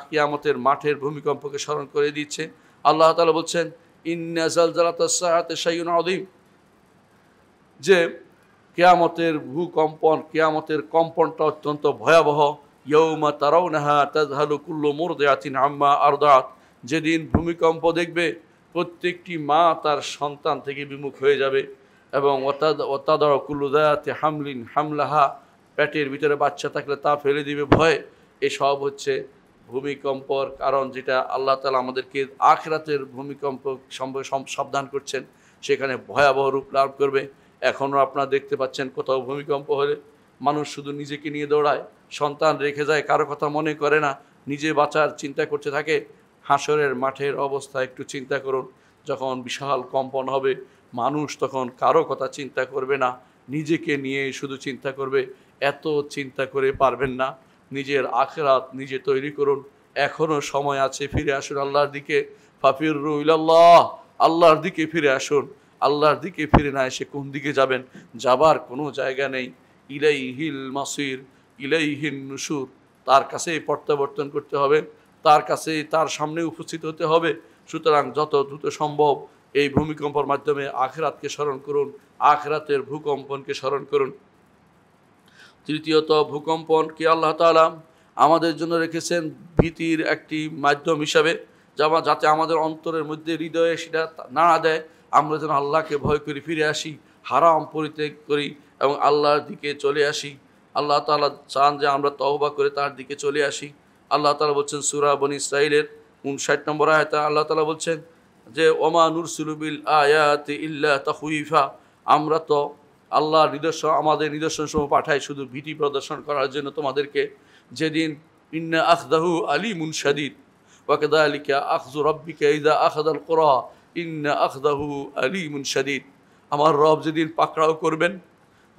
কিয়ামতের মাঠের ভূমিকম্পকে স্মরণ করে দিচ্ছে। আল্লাহ তাআলা বলছেন, ইন্না জালজালাতাস সাআতি শাইউন আযীম, যে কিয়ামতের কম্পনটা অত্যন্ত ভয়াবহ। ইয়াউমা তারাউনাহা তাযহালু কুল্লু মুরদিআতিন আম্মা আরদাত, যেদিন ভূমিকম্প দেখবে প্রত্যেকটি মা তার সন্তান থেকে বিমুখ হয়ে যাবে এবং ওয়াতাদাউ কুল্লু যাতি হামলিন হামলাহা, পেটের ভিতরে বাচ্চা থাকলে তা ফেলে দিবে ভয়ে। এসব হচ্ছে ভূমিকম্পর কারণ, যেটা আল্লাহ তাআলা আমাদেরকে আখিরাতের ভূমিকম্প সম্পর্কে সাবধান করছেন, সেখানে ভয়াবহ রূপ লাভ করবে। এখনও আপনারা দেখতে পাচ্ছেন কোথাও ভূমিকম্প হলে মানুষ শুধু নিজেকে নিয়ে দৌড়ায়, সন্তান রেখে যায়, কারো কথা মনে করে না, নিজে বাঁচার চিন্তা করতে থাকে। হাসরের মাঠের অবস্থা একটু চিন্তা করুন, যখন বিশাল কম্পন হবে, মানুষ তখন কারো কথা চিন্তা করবে না, নিজেকে নিয়ে শুধু চিন্তা করবে। এত চিন্তা করে পারবেন না, নিজের আখিরাত নিজে তৈরি করুন। এখনও সময় আছে, ফিরে আসুন আল্লাহর দিকে। ফাফিরু ইলাল্লাহ, আল্লাহর দিকে ফিরে আসুন। আল্লাহর দিকে ফিরে না এসে কোন দিকে যাবেন? যাবার কোনো জায়গা নেই। ইলাইহিল মাসির, ইলাইহিন নুশুর। তার কাছেই প্রত্যাবর্তন করতে হবে, তার কাছেই, তার সামনে উপস্থিত হতে হবে। সুতরাং যত দ্রুত সম্ভব এই ভূমিকম্পের মাধ্যমে আখিরাতকে স্মরণ করুন, আখিরাতের ভূকম্পনকে স্মরণ করুন। তৃতীয়ত, ভূকম্পনকে আল্লাহ তাআলা আমাদের জন্য রেখেছেন ভীতির একটি মাধ্যম হিসাবে, যাতে আমাদের অন্তরের মধ্যে, হৃদয়ে সেটা নাড়া দেয়, আমরা যেন আল্লাহকে ভয় করি, ফিরে আসি, হারাম পরিত্যাগ করি এবং আল্লাহর দিকে চলে আসি। আল্লাহ তাআলা চান যে আমরা তওবা করে তার দিকে চলে আসি। আল্লাহ তাআলা বলছেন সূরা বনী ইসরাঈলের 59 নম্বর আয়াতে আল্লাহ তাআলা বলছেন যে ওমা নুরসিলু বিল আয়াতি ইল্লা তাখউইফা, আমরা তো আল্লাহর নিদর্শন, আমাদের নিদর্শনসমূহ পাঠাই শুধু ভীতি প্রদর্শন করার জন্য তোমাদেরকে। যেদিন ইন্না আখযাহু আলীমুন শাদীদ ওয়া কাযালিকা আখযু রাব্বিকা ইযা আখাযাল কুরা ইন্না আখযাহু আলীমুন শাদীদ। আমার রব যেদিন পাকড়াও করবেন,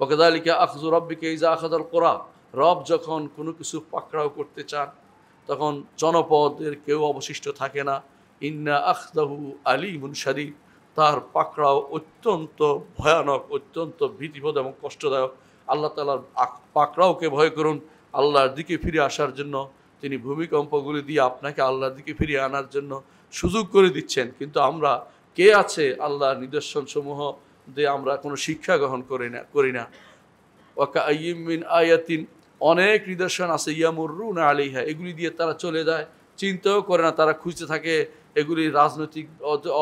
ওয়া কাযালিকা আখযু রাব্বিকা ইযা আখাযাল কুরা, রব যখন কোনো কিছু পাকড়াও করতে চান তখন জনপদের কেউ অবশিষ্ট থাকে না। ইন্না আখযাহু আলীমুন শাদীদ, তার পাকড়াও অত্যন্ত ভয়ানক, অত্যন্ত ভীতিপ্রদ এবং কষ্টদায়ক। আল্লাহ তাআলার পাকড়াওকে ভয় করুন। আল্লাহর দিকে ফিরে আসার জন্য তিনি ভূমিকম্পগুলি দিয়ে আপনাকে আল্লাহর দিকে ফিরিয়ে আনার জন্য সুযোগ করে দিচ্ছেন। কিন্তু আমরা কে আছে আল্লাহর নিদর্শনসমূহ দিয়ে আমরা কোনো শিক্ষা গ্রহণ করি না। ওয়াকাআইয়িম মিন আয়াতিন, অনেক নিদর্শন আছে, ইয়ামুররুনা আলাইহা, এগুলি দিয়ে তারা চলে যায়, চিন্তাও করে না। তারা খুঁজতে থাকে এগুলি রাজনৈতিক,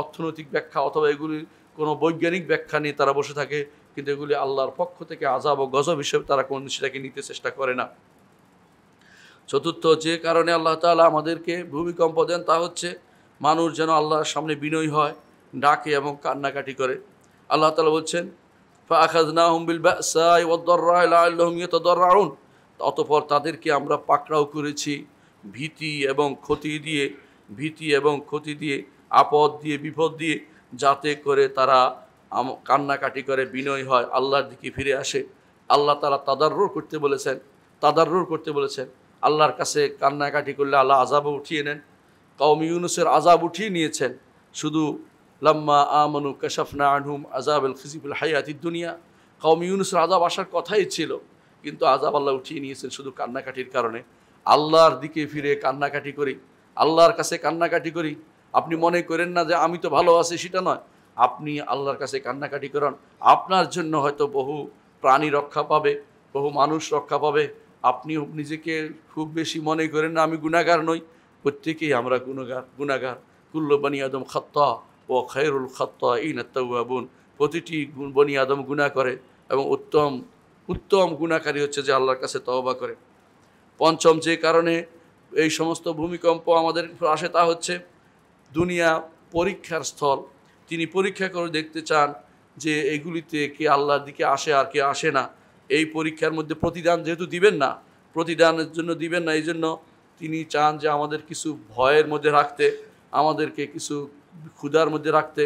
অর্থনৈতিক ব্যাখ্যা অথবা এগুলির কোনো বৈজ্ঞানিক ব্যাখ্যা নিয়ে তারা বসে থাকে, কিন্তু এগুলি আল্লাহর পক্ষ থেকে আযাব ও গজব হিসেবে তারা কোন সেটাকে নিতে চেষ্টা করে না। চতুর্থ, যে কারণে আল্লাহ তাআলা আমাদেরকে ভূমিকম্প দেন তা হচ্ছে মানুষ যেন আল্লাহর সামনে বিনয়ী হয়, ডাকে এবং কান্নাকাটি করে। আল্লাহ তাআলা বলছেন ফাআখাযনাহুম বিল বাসাই ওয়াদ দাররাই লাআল্লাহুম ইয়াতাদাররুন, অতঃপর তাদেরকে আমরা পাকড়াও করেছি ভীতি এবং ক্ষতি দিয়ে, আপদ দিয়ে, বিপদ দিয়ে, যাতে করে তারা কান্নাকাটি করে, বিনয় হয়, আল্লাহর দিকে ফিরে আসে। আল্লাহ তাআলা তাদাররুর করতে বলেছেন। আল্লাহর কাছে কান্নাকাটি করলে আল্লাহ আযাবও উঠিয়ে নেন। কওম ইউনূসের আযাব উঠিয়ে নিয়েছেন। শুধু লাম্মা আমানু কাশাফনা আনহুম আযাবাল খিজি ফিল হায়াতিদ দুনিয়া, কওম ইউনূসের আযাব আসার কথাই ছিল, কিন্তু আযাব আল্লাহ উঠিয়ে নিয়েছেন শুধু কান্নাকাটির কারণে। আল্লাহর দিকে ফিরে কান্নাকাটি করি, আল্লাহর কাছে কান্নাকাটি করি। আপনি মনে করেন না যে আমি তো ভালো আছি, সেটা নয়। আপনি আল্লাহর কাছে কান্নাকাটি করেন, আপনার জন্য হয়তো বহু প্রাণী রক্ষা পাবে, বহু মানুষ রক্ষা পাবে। আপনি নিজেকে খুব বেশি মনে করেন না আমি গুনাহগার নই, প্রত্যেকেই আমরা গুনাহগার। কুল্লু বনি আদম খাত্তা ও খায়রুল খাত্তাঈনা আত-তাওয়াবুন, প্রতিটি বনি আদম গুনাহ করে এবং উত্তম গুনাহকারী হচ্ছে যে আল্লাহর কাছে তওবা করে। পঞ্চম, যে কারণে এই সমস্ত ভূমিকম্প আমাদের আসে তা হচ্ছে দুনিয়া পরীক্ষার স্থল। তিনি পরীক্ষা করে দেখতে চান যে এগুলিতে কে আল্লাহর দিকে আসে আর কে আসে না। এই পরীক্ষার মধ্যে প্রতিদান যেহেতু প্রতিদানের জন্য দিবেন না, এই জন্য তিনি চান যে আমাদের কিছু ভয়ের মধ্যে রাখতে, আমাদেরকে কিছু ক্ষুধার মধ্যে রাখতে,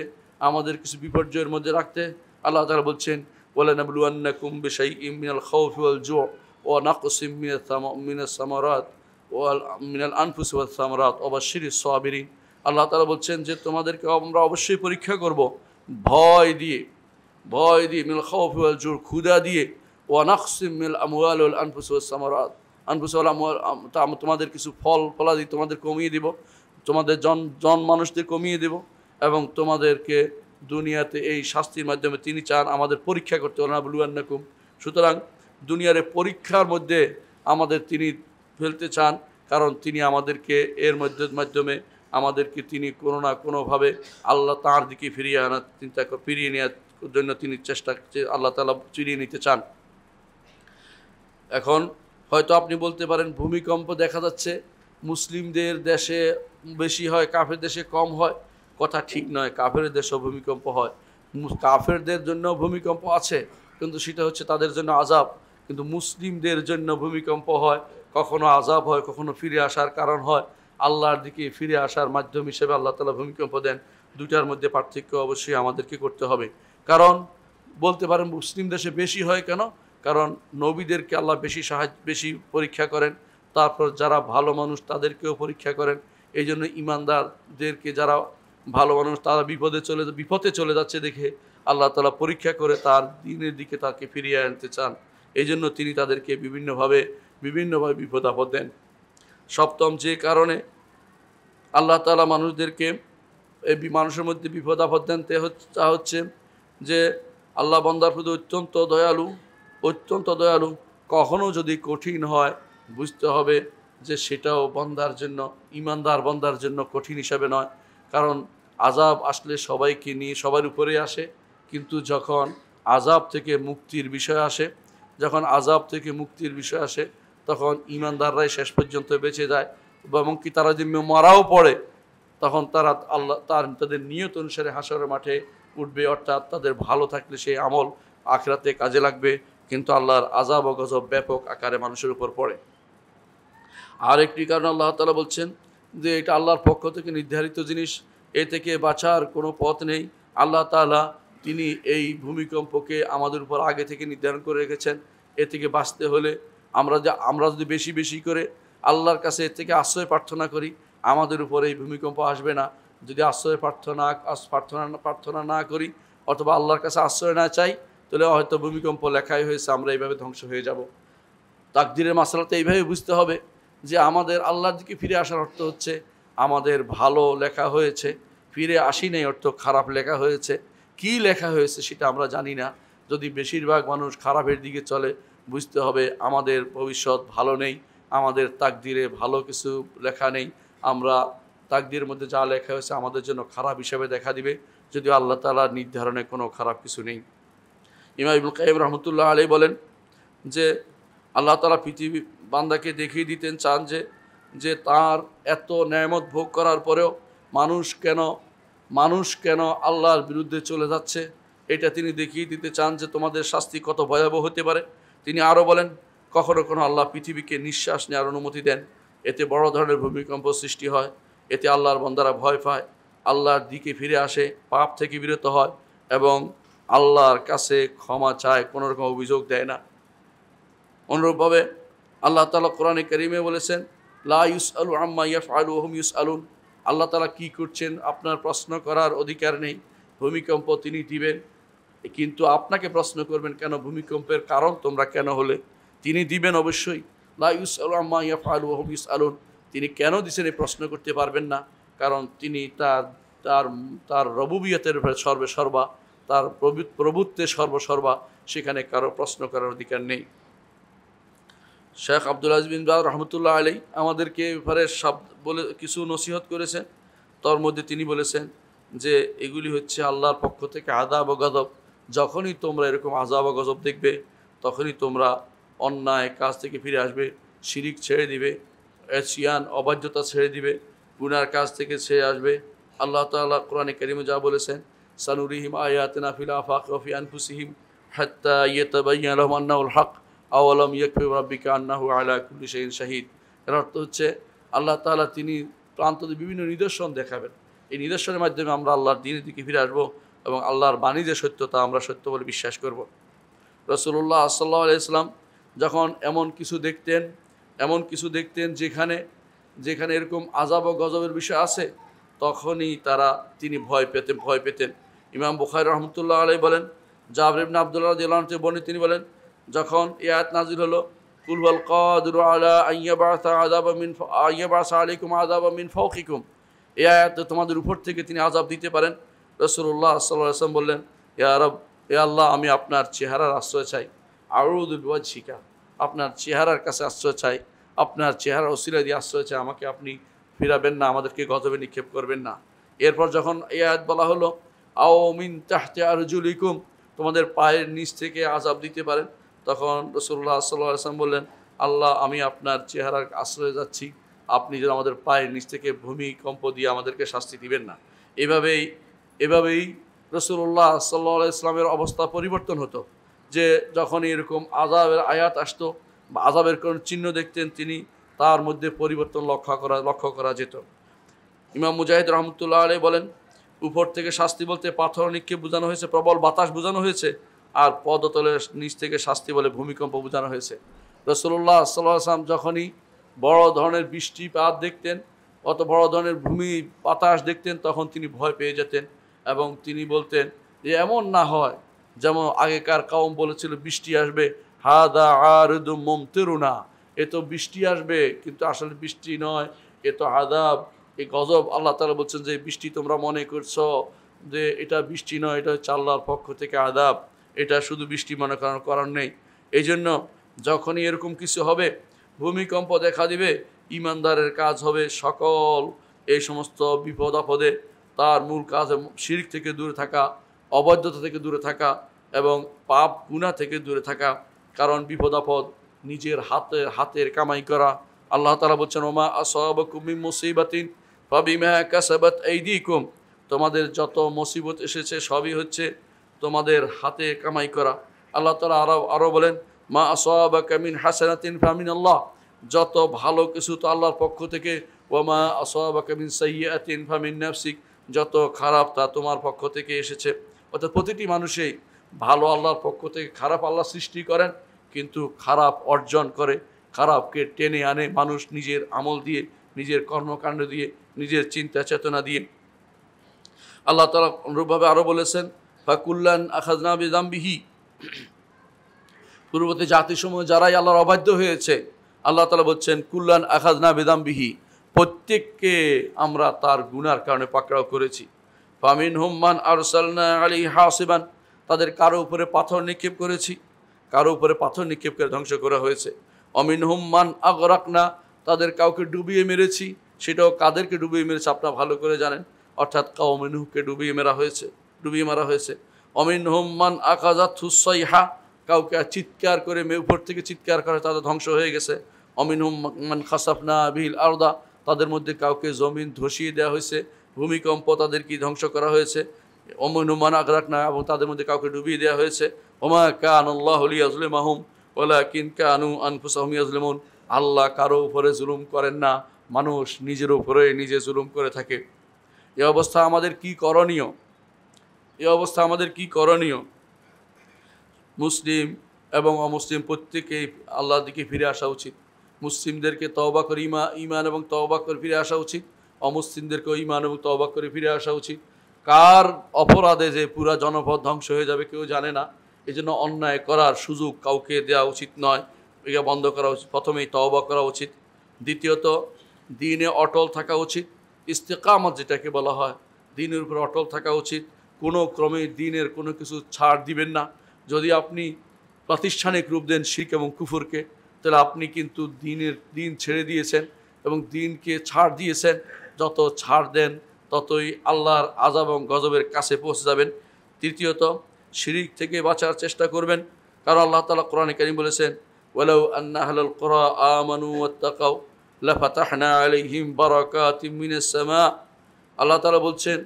আমাদের কিছু বিপর্যয়ের মধ্যে রাখতে। আল্লাহ তাআলা বলছেন ওয়ালানাবলুয়ান্নাকুম বিশাইইম মিনাল খাউফি ওয়াল জু' ওয়া নাকসিম মিনাস সামারাত ওয়া মিনাল আনফুসি ওয়াস সামারাত ওয়া বাশশিরিস সাবিরিন। আল্লাহ তাআলা বলছেন যে তোমাদেরকে আমরা অবশ্যই পরীক্ষা করব ভয় দিয়ে মিনাল খাউফি ওয়াল জু', ক্ষুধা দিয়ে, ওয়া নাকসিম মিনাল আমওয়াল ওয়াল আনফুসি ওয়াস সামারাত, আনফুস ওয়াল আমওয়াল, তোমাদের কিছু ফলাদি তোমাদের কমিয়ে দিব, তোমাদের জন মানুষদের কমিয়ে দেব এবং তোমাদেরকে দুনিয়াতে এই শাস্তির মাধ্যমে তিনি চান আমাদের পরীক্ষা করতে। ওয়ালানাবলুয়ান্নাকুম, সুতরাং দুনিয়ার পরীক্ষার মধ্যে আমাদের তিনি ফেলতে চান, কারণ তিনি আমাদেরকে এর মাধ্যমে আমাদেরকে তিনি কোনো না কোনোভাবে আল্লাহ তাঁর দিকে ফিরিয়ে নেওয়ার জন্য তিনি আল্লাহ তাআলা ফিরিয়ে নিতে চান। এখন হয়তো আপনি বলতে পারেন ভূমিকম্প দেখা যাচ্ছে মুসলিমদের দেশে বেশি হয়, কাফের দেশে কম হয়। কথা ঠিক নয়, কাফের দেশেও ভূমিকম্প হয়, কাফেরদের জন্য ভূমিকম্প আছে, কিন্তু সেটা হচ্ছে তাদের জন্য আযাব। কিন্তু মুসলিমদের জন্য ভূমিকম্প হয়, কখনো আযাব হয়, কখনো ফিরে আসার কারণ হয়, আল্লাহর দিকে ফিরে আসার মাধ্যম হিসেবে আল্লাহ তাআলা ভূমিকম্প দেন। দুটার মধ্যে পার্থক্য অবশ্যই আমাদেরকে করতে হবে। কারণ বলতে পারেন মুসলিম দেশে বেশি হয় কেন? কারণ নবীদেরকে আল্লাহ বেশি পরীক্ষা করেন, তারপর যারা ভালো মানুষ তাদেরকেও পরীক্ষা করেন। এই জন্য ইমানদারদেরকে, যারা ভালো মানুষ তারা বিপদে চলে যাচ্ছে দেখে আল্লাহ তাআলা পরীক্ষা করে তার দ্বীনের দিকে তাকে ফিরিয়ে আনতে চান। এই জন্য তিনি তাদেরকে বিভিন্নভাবে বিপদ আপদ দেন। সপ্তম যে কারণে আল্লাহ তাআলা মানুষদেরকে এই মানুষের মধ্যে বিপদ আপদ দেন তা হচ্ছে যে আল্লাহ বান্দার প্রতি অত্যন্ত দয়ালু। কখনো যদি কঠিন হয় বুঝতে হবে যে সেটাও বান্দার জন্য, ঈমানদার বান্দার জন্য কঠিন হিসাবে নয়। কারণ আযাব আসলে সবাইকে নিয়ে সবার উপরে আসে, কিন্তু যখন আযাব থেকে মুক্তির বিষয় আসে তখন ঈমানদাররাই শেষ পর্যন্ত বেঁচে যায়। এবং কি তারা যদি মারাও পড়ে তখন তারা তাদের নিয়ত অনুসারে হাশরের মাঠে উঠবে, অর্থাৎ তাদের ভালো থাকলে সেই আমল আখিরাতে কাজে লাগবে। কিন্তু আল্লাহর আযাব ও গজব ব্যাপক আকারে মানুষের উপর পড়ে। আর একটি কারণ আল্লাহ তাআলা বলছেন যে এটা আল্লাহর পক্ষ থেকে নির্ধারিত জিনিস, এ থেকে বাঁচার কোনো পথ নেই। আল্লাহ তাআলা তিনি এই ভূমিকম্পকে আমাদের উপর আগে থেকে নির্ধারণ করে রেখেছেন। এ থেকে বাঁচতে হলে আমরা যদি বেশি বেশি করে আল্লাহর কাছে এর থেকে আশ্রয় প্রার্থনা করি, আমাদের উপরে এই ভূমিকম্প আসবে না। যদি আশ্রয় প্রার্থনা না করি অথবা আল্লাহর কাছে আশ্রয় না চাই, তাহলে হয়তো ভূমিকম্প লেখাই হয়েছে, আমরা এইভাবে ধ্বংস হয়ে যাব। তাকদীরের মাসলাতে এইভাবে বুঝতে হবে যে আমাদের আল্লাহর দিকে ফিরে আসার অর্থ হচ্ছে আমাদের ভালো লেখা হয়েছে, ফিরে আসি নেই অর্থ খারাপ লেখা হয়েছে। কি লেখা হয়েছে সেটা আমরা জানি না। যদি বেশিরভাগ মানুষ খারাপের দিকে চলে, বুঝতে হবে আমাদের ভবিষ্যৎ ভালো নেই, আমাদের তাকদীরে ভালো কিছু লেখা নেই। আমরা তাকদীরের মধ্যে যা লেখা হয়েছে আমাদের জন্য খারাপ হিসাবে দেখা দিবে, যদিও আল্লাহ তাআলার নির্ধারণে কোনো খারাপ কিছু নেই। ইমাম ইবনে কাইয়্যিম রাহমাতুল্লাহ আলাইহি বলেন যে আল্লাহ তাআলা পৃথিবী বান্দাকে দেখিয়ে দিতেন চান যে তার এত নেয়ামত ভোগ করার পরেও মানুষ কেন আল্লাহর বিরুদ্ধে চলে যাচ্ছে, এটা তিনি দেখিয়ে দিতে চান যে তোমাদের শাস্তি কত ভয়াবহ হতে পারে। তিনি আরও বলেন, কখনো আল্লাহ পৃথিবীকে নিঃশ্বাস নেওয়ার অনুমতি দেন, এতে বড় ধরনের ভূমিকম্প সৃষ্টি হয়, এতে আল্লাহর বান্দারা ভয় পায়, আল্লাহর দিকে ফিরে আসে, পাপ থেকে বিরত হয় এবং আল্লাহর কাছে ক্ষমা চায়, কোনো রকম অভিযোগ দেয় না। অনুরূপভাবে আল্লাহ তাআলা কোরআনে কারীমে বলেছেন, লা ইউসআলু আম্মা ইয়াফআলু ওয়া হুম ইউসআলুন। আল্লাহ তাআলা কী করছেন আপনার প্রশ্ন করার অধিকার নেই। ভূমিকম্প তিনি দিবেন, কিন্তু আপনাকে প্রশ্ন করবেন কেন, ভূমিকম্পের কারণ তোমরা কেন হলে, তিনি দিবেন অবশ্যই। লা ইউসআলু আম্মা ইয়াফআলু ওয়া হুম ইউসআলুন, তিনি কেন দিছেন এই প্রশ্ন করতে পারবেন না, কারণ তিনি তার রবুবিয়তের সর্বসর্বা, তার প্রভুত্বের সর্বসর্বা, সেখানে কারো প্রশ্ন করার অধিকার নেই। শেখ আব্দুল আজিজ বিন বাজ রহমতুল্লাহ আলাইহি আমাদেরকে ব্যাপারে বলে কিছু নসিহত করেছেন। তার মধ্যে তিনি বলেছেন যে এগুলি হচ্ছে আল্লাহর পক্ষ থেকে আযাব ও গজব। যখনই তোমরা এরকম আযাব ও গজব দেখবে, তখনই তোমরা অন্যায় কাজ থেকে ফিরে আসবে, শিরিক ছেড়ে দিবে, এসিয়ান অবাধ্যতা ছেড়ে দিবে, গুনার কাজ থেকে ছেড়ে আসবে। আল্লাহ তাআলা কোরআনে কারীমে যা বলেছেন, সানুরিহিম আয়াতিনা ফিল আফাকি ওয়া ফি আনফুসিহিম হাত্তা ইয়াতাবায়্যানা লাহুম আন্নাহুল হক আওয়ালাম ইয়াকফি রাব্বিকা আন্নাহু আলা কুল্লি শাইইন শাহিদ। এর অর্থ হচ্ছে আল্লাহ তাআলা তিনি প্রান্তরে বিভিন্ন নিদর্শন দেখাবেন। এই নিদর্শনের মাধ্যমে আমরা আল্লাহর দ্বীনের দিকে ফিরে আসবো এবং আল্লাহর বাণী যে সত্যতা আমরা সত্য বলে বিশ্বাস করব। রাসূলুল্লাহ সাল্লাল্লাহু আলাইহি ওয়াসাল্লাম যখন এমন কিছু দেখতেন যেখানে এরকম আযাব ও গজবের বিষয় আছে, তখনই তিনি ভয় পেতেন। ইমাম বুখারী রাহমাতুল্লাহ আলাইহি বলেন, জাবির ইবনে আব্দুল্লাহ রাদিয়াল্লাহু আনহু থেকে বর্ণিত, তিনি বলেন, যখন এই আয়াত নাযিল হলো, কুল ওয়াল কাদিরু আলা আইয়াবাসা আলাইকুম আযাবাম মিন ফাওকিকুম, এই আয়াতে তোমাদের উপর থেকে তিনি আযাব দিতে পারেন। রাসূলুল্লাহ সাল্লাল্লাহু আলাইহি ওয়াসাল্লাম বললেন, ইয়া রব, হে আল্লাহ, আমি আপনার চেহারার আশ্রয় চাই, আউযু বিওয়াজহিকা, আপনার চেহারার কাছে আশ্রয় চাই, আপনার চেহারার ওসিলা দিয়ে আশ্রয় চাই, আমাকে আপনি ফিরাবেন না, আমাদেরকে গজবে নিক্ষেপ করবেন না। এরপর যখন এই আয়াত বলা হলো, আও মিন তাহতি আরজুলিকুম, তোমাদের পায়ের নিচ থেকে আযাব দিতে পারেন, তখন রাসূলুল্লাহ সাল্লাল্লাহু আলাইহি ওয়াসাল্লাম বললেন, আল্লাহ, আমি আপনার চেহারার আশ্রয়ে যাচ্ছি, আপনি যেন আমাদের পায়ের নিচ থেকে ভূমিকম্প দিয়ে আমাদেরকে শাস্তি দিবেন না। এভাবেই রাসূলুল্লাহ সাল্লাল্লাহু আলাইহি ওয়াসাল্লামের অবস্থা পরিবর্তন হতো, যে যখন এরকম আযাবের আয়াত আসতো বা আযাবের কোন চিহ্ন দেখতেন, তিনি তার মধ্যে পরিবর্তন লক্ষ্য করা যেত। ইমাম মুজাহিদ রহমতুল্লাহ আলাইহি বলেন, উপর থেকে শাস্তি বলতে পাথর নিক্ষেপ বোঝানো হয়েছে, প্রবল বাতাস বোঝানো হয়েছে, আর পদতলের নিচ থেকে শাস্তি বলে ভূমিকম্প বোঝানো হয়েছে। রাসূলুল্লাহ সাল্লাল্লাহু আলাইহি ওয়াসাল্লাম যখনই বড় ধরনের বৃষ্টিপাত দেখতেন, অত বড় ধরনের বাতাস দেখতেন, তখন তিনি ভয় পেয়ে যেতেন এবং তিনি বলতেন যে এমন না হয় যেমন আগেকার কওম বলেছিল বৃষ্টি আসবে, হাদা আরিদুম মুমতিরুনা, এ তো বৃষ্টি আসবে কিন্তু আসলে বৃষ্টি নয়, এ তো আযাব, এই গজব। আল্লাহ তাআলা বলছেন যে বৃষ্টি তোমরা মনে করছো যে এটা বৃষ্টি নয়, এটা হচ্ছে আল্লাহর পক্ষ থেকে আযাব, এটা শুধু বৃষ্টি মনে করার নেই। এই জন্য যখনই এরকম কিছু হবে, ভূমিকম্প দেখা দিবে, ইমানদারের কাজ হবে সকল এই সমস্ত বিপদ আপদে তার মূল কাজ শিরক থেকে দূরে থাকা, অবৈধতা থেকে দূরে থাকা এবং পাপ গুনাহ থেকে দূরে থাকা। কারণ বিপদ আপদ নিজের হাতের কামাই করা। আল্লাহ তাআলা বলছেন, ওমা আসাবাকুম মিন মুসিবাতিন ফাবিমা কাসাবাত আইদিকুম, তোমাদের যত মুসিবত এসেছে সবই হচ্ছে তোমাদের হাতে কামাই করা। আল্লাহ তাআলা আরও বলেন, মা আসাবাকা মিন হাসানাতিন ফামিনাল্লাহ, যত ভালো কিছু তো আল্লাহর পক্ষ থেকে, ওমা আসাবাকা মিন সাইয়্যাতিন ফামিন নাফসিক, যত খারাপ তা তোমার পক্ষ থেকে এসেছে। অর্থাৎ প্রতিটি মানুষই ভালো আল্লাহর পক্ষ থেকে, খারাপ আল্লাহ সৃষ্টি করেন কিন্তু খারাপ অর্জন করে, খারাপকে টেনে আনে মানুষ নিজের আমল দিয়ে, নিজের কর্মকাণ্ড দিয়ে, নিজের চিন্তা চেতনা দিয়ে। আল্লাহ তাআলা অনুরূপভাবে আরও বলেছেন, ফাকুল্লান আখাযনা বিযামবিহি, পূর্ববর্তী জাতিসমূহ যারাই আল্লাহর অবাধ্য হয়েছে, আল্লাহ তাআলা বলছেন কুল্লান আখাযনা বিযামবিহি, প্রত্যেককে আমরা তার গুনার কারণে পাকড়াও করেছি। ফামিনহুম মান আরসালনা আলাইহি হাসিবান, তাদের কারো উপরে পাথর নিক্ষেপ করেছি, কারো উপরে পাথর নিক্ষেপ করে ধ্বংস করা হয়েছে। অমিনহুম মান আগরাকনা, তাদের কাউকে ডুবিয়ে মেরেছি, সেটাও কাদেরকে ডুবিয়ে মেরেছে আপনারা ভালো করে জানেন, অর্থাৎ কওমে নূহকে ডুবিয়ে মারা হয়েছে। অমিনহুম মান আখাযাতহুস সাইহা, কাউকে চিৎকার করে উপর থেকে চিৎকার করে তাদের ধ্বংস হয়ে গেছে। অমিনহুম মান খাসাফনা বিল আরদা, তাদের মধ্যে কাউকে জমিন ধসিয়ে দেওয়া হয়েছে, ভূমিকম্প তাদেরকে ধ্বংস করা হয়েছে। অমিনহুম মান আগরাকনা, এবং তাদের মধ্যে কাউকে ডুবিয়ে দেওয়া হয়েছে। ওমা কানাল্লাহু লিয়াযলিমাহুম ওয়ালাকিন কানু আনফুসাহুম ইয়াযলিমুন, আল্লাহ কারো উপরে জুলুম করেন না, মানুষ নিজের উপরে নিজে জুলুম করে থাকে। এই অবস্থা আমাদের কি করণীয়? মুসলিম এবং অমুসলিম প্রত্যেকেই আল্লাহর দিকে ফিরে আসা উচিত। মুসলিমদেরকে তওবা করে ঈমান এবং তওবা করে ফিরে আসা উচিত, অমুসলিমদেরকেও ঈমান এবং তওবা করে ফিরে আসা উচিত। কার অপরাধে যে পুরা জনপদ ধ্বংস হয়ে যাবে কেউ জানে না, এই জন্য অন্যায় করার সুযোগ কাউকে দেওয়া উচিত নয়, এটা বন্ধ করা উচিত। প্রথমেই তওবা করা উচিত। দ্বিতীয়ত দ্বীনে অটল থাকা উচিত, ইস্তেকামত যেটাকে বলা হয়, দ্বীনের উপর অটল থাকা উচিত। কোনো ক্রমে দ্বীনের কোনো কিছু ছাড় দিবেন না। যদি আপনি প্রাতিষ্ঠানিক রূপ দেন শিরক এবং কুফরকে, তাহলে আপনি কিন্তু দ্বীন ছেড়ে দিয়েছেন এবং দ্বীনকে ছাড় দিয়েছেন। যত ছাড় দেন ততই আল্লাহর আযাব এবং গজবের কাছে পৌঁছে যাবেন। তৃতীয়ত শিরক থেকে বাঁচার চেষ্টা করবেন, কারণ আল্লাহ তাআলা কোরআনে কারীম বলেছেন, ওয়ালাউ আন্না আহলাল কুরা আমানু ওয়াত্তাকাউ লাফাতাহনা আলাইহিম বারাকাতিম মিনাস সামা। আল্লাহ তাআলা বলছেন,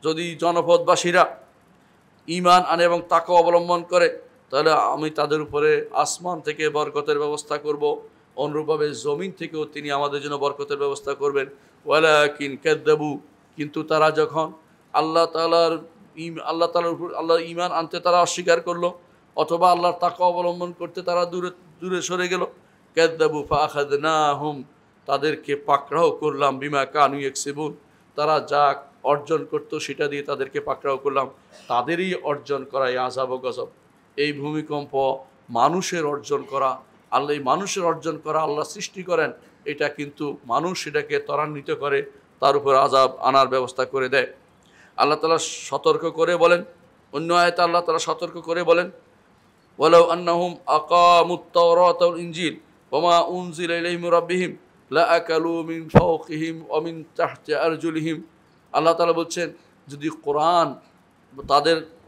যদি জনপদবাসীরা ঈমান আনে এবং তাকওয়া অবলম্বন করে, তাহলে আমি তাদের উপরে আসমান থেকে বরকতের ব্যবস্থা করব, অনুরূপভাবে জমিন থেকেও তিনি আমাদের জন্য বরকতের ব্যবস্থা করবেন। ওয়ালাকিন কাযযাবু, কিন্তু তারা যখন আল্লাহ তাআলার উপর আল্লাহর ঈমান আনতে তারা অস্বীকার করলো, অথবা আল্লাহর তাকওয়া অবলম্বন করতে তারা দূরে সরে গেল, কাযযাবু ফাআখাযনাহুম, তাদেরকে পাকড়াও করলাম, বিমা কানু ইয়াকসিবুন, তারা যা অর্জন করতো সেটা দিয়ে তাদেরকে পাকড়াও করলাম। তাদেরই অর্জন করা এই আযাব ও গজব। এই ভূমিকম্প মানুষের অর্জন করা, আল্লাহ মানুষের অর্জন করা, আল্লাহ সৃষ্টি করেন, এটা কিন্তু মানুষ সেটাকে ত্বরান্বিত করে, তার উপর আযাব আনার ব্যবস্থা করে দেয়। আল্লাহ তাআলা সতর্ক করে বলেন, অন্য আয়াতে আল্লাহ তাআলা সতর্ক করে বলেন, ওয়ালাউ আন্নাহুম আকামুত তাওরাতা ওয়াল ইনজিল ওয়া উনজিলা ইলাইহিম মির রাব্বিহিম লাআকালু মিন ফাওকিহিম ওয়া মিন তাহতি আরজুলিহিম। আল্লাহ তাআলা বলছেন, যদি কোরআন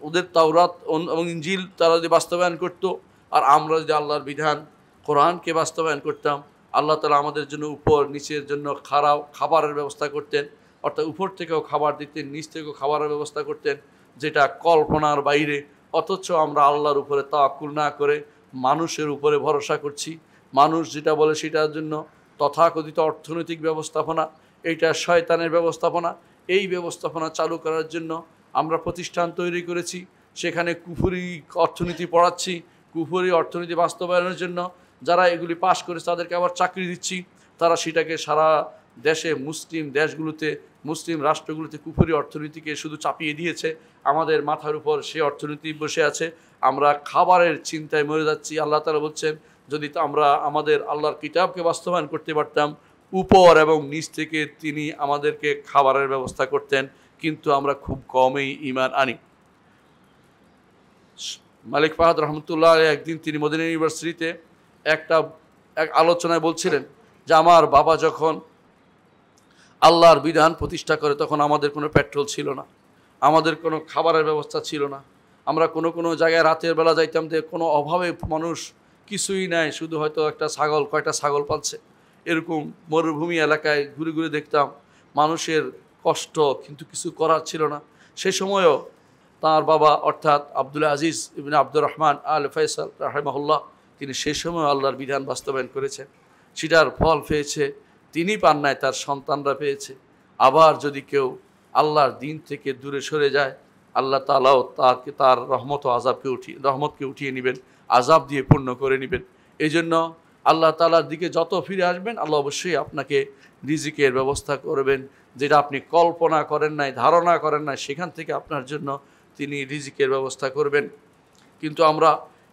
ওদের তাওরাত এবং ইনজিল তারা যদি বাস্তবায়ন করত, আর আমরা যদি আল্লাহর বিধান কোরআনকে বাস্তবায়ন করতাম, আল্লাহ তাআলা আমাদের জন্য উপর নিচের জন্য খাবারের ব্যবস্থা করতেন, অর্থাৎ উপর থেকেও খাবার দিতেন, নিচ থেকেও খাবারের ব্যবস্থা করতেন, যেটা কল্পনার বাইরে। অথচ আমরা আল্লাহর উপরে তাওয়াক্কুল না করে মানুষের উপরে ভরসা করছি। মানুষ যেটা বলে সেটার জন্য তথাকথিত অর্থনৈতিক ব্যবস্থাপনা, এইটা শয়তানের ব্যবস্থাপনা। এই ব্যবস্থাপনা চালু করার জন্য আমরা প্রতিষ্ঠান তৈরি করেছি, সেখানে কুফরি অর্থনীতি পড়াচ্ছি, কুফরি অর্থনীতি বাস্তবায়নের জন্য যারা এগুলি পাশ করেছে তাদেরকে আবার চাকরি দিচ্ছি। তারা সেটাকে সারা দেশে মুসলিম দেশগুলোতে মুসলিম রাষ্ট্রগুলোতে কুফরি অর্থনীতিকে শুধু চাপিয়ে দিয়েছে, আমাদের মাথার উপর সে অর্থনীতি বসে আছে, আমরা খাবারের চিন্তায় মরে যাচ্ছি। আল্লাহ তাআলা বলছেন, যদি আমরা আমাদের আল্লাহর কিতাবকে বাস্তবায়ন করতে পারতাম, উপর এবং নিচ থেকে তিনি আমাদেরকে খাবারের ব্যবস্থা করতেন, কিন্তু আমরা খুব কমই ঈমান আনি। মালিক ফাহাদ রহমতুল্লাহ একদিন তিনি মদিনা ইউনিভার্সিটিতে এক আলোচনায় বলছিলেন যে আমার বাবা যখন আল্লাহর বিধান প্রতিষ্ঠা করে তখন আমাদের কোনো পেট্রোল ছিল না, আমাদের কোনো খাবারের ব্যবস্থা ছিল না, আমরা কোনো জায়গায় রাতের বেলা যাইতাম যে কোনো অভাবে মানুষ কিছুই নাই, শুধু হয়তো কয়টা ছাগল পালছে, এরকম মরুভূমি এলাকায় ঘুরে ঘুরে দেখতাম মানুষের কষ্ট, কিন্তু কিছু করার ছিল না। সে সময়ও তাঁর বাবা অর্থাৎ আব্দুল আজিজ ইবনে আব্দুর রহমান আল ফয়সাল রাহিমাহুল্লাহ তিনি সেই সময় আল্লাহর বিধান বাস্তবায়ন করেছেন, সেটার ফল পেয়েছে, তিনি পান নাই, তার সন্তানরা পেয়েছে। আবার যদি কেউ আল্লাহর দিন থেকে দূরে সরে যায়, আল্লাহ তাআলাও তার রহমতকে উঠিয়ে নেবেন, আযাব দিয়ে পূর্ণ করে নেবেন। এই জন্য আল্লাহ তাআলার দিকে যত ফিরে আসবেন, আল্লাহ অবশ্যই আপনাকে রিজিকের ব্যবস্থা করবেন, যেটা আপনি কল্পনা করেন নাই, ধারণা করেন নাই, সেখান থেকে আপনার জন্য তিনি রিজিকের ব্যবস্থা করবেন। কিন্তু আমরা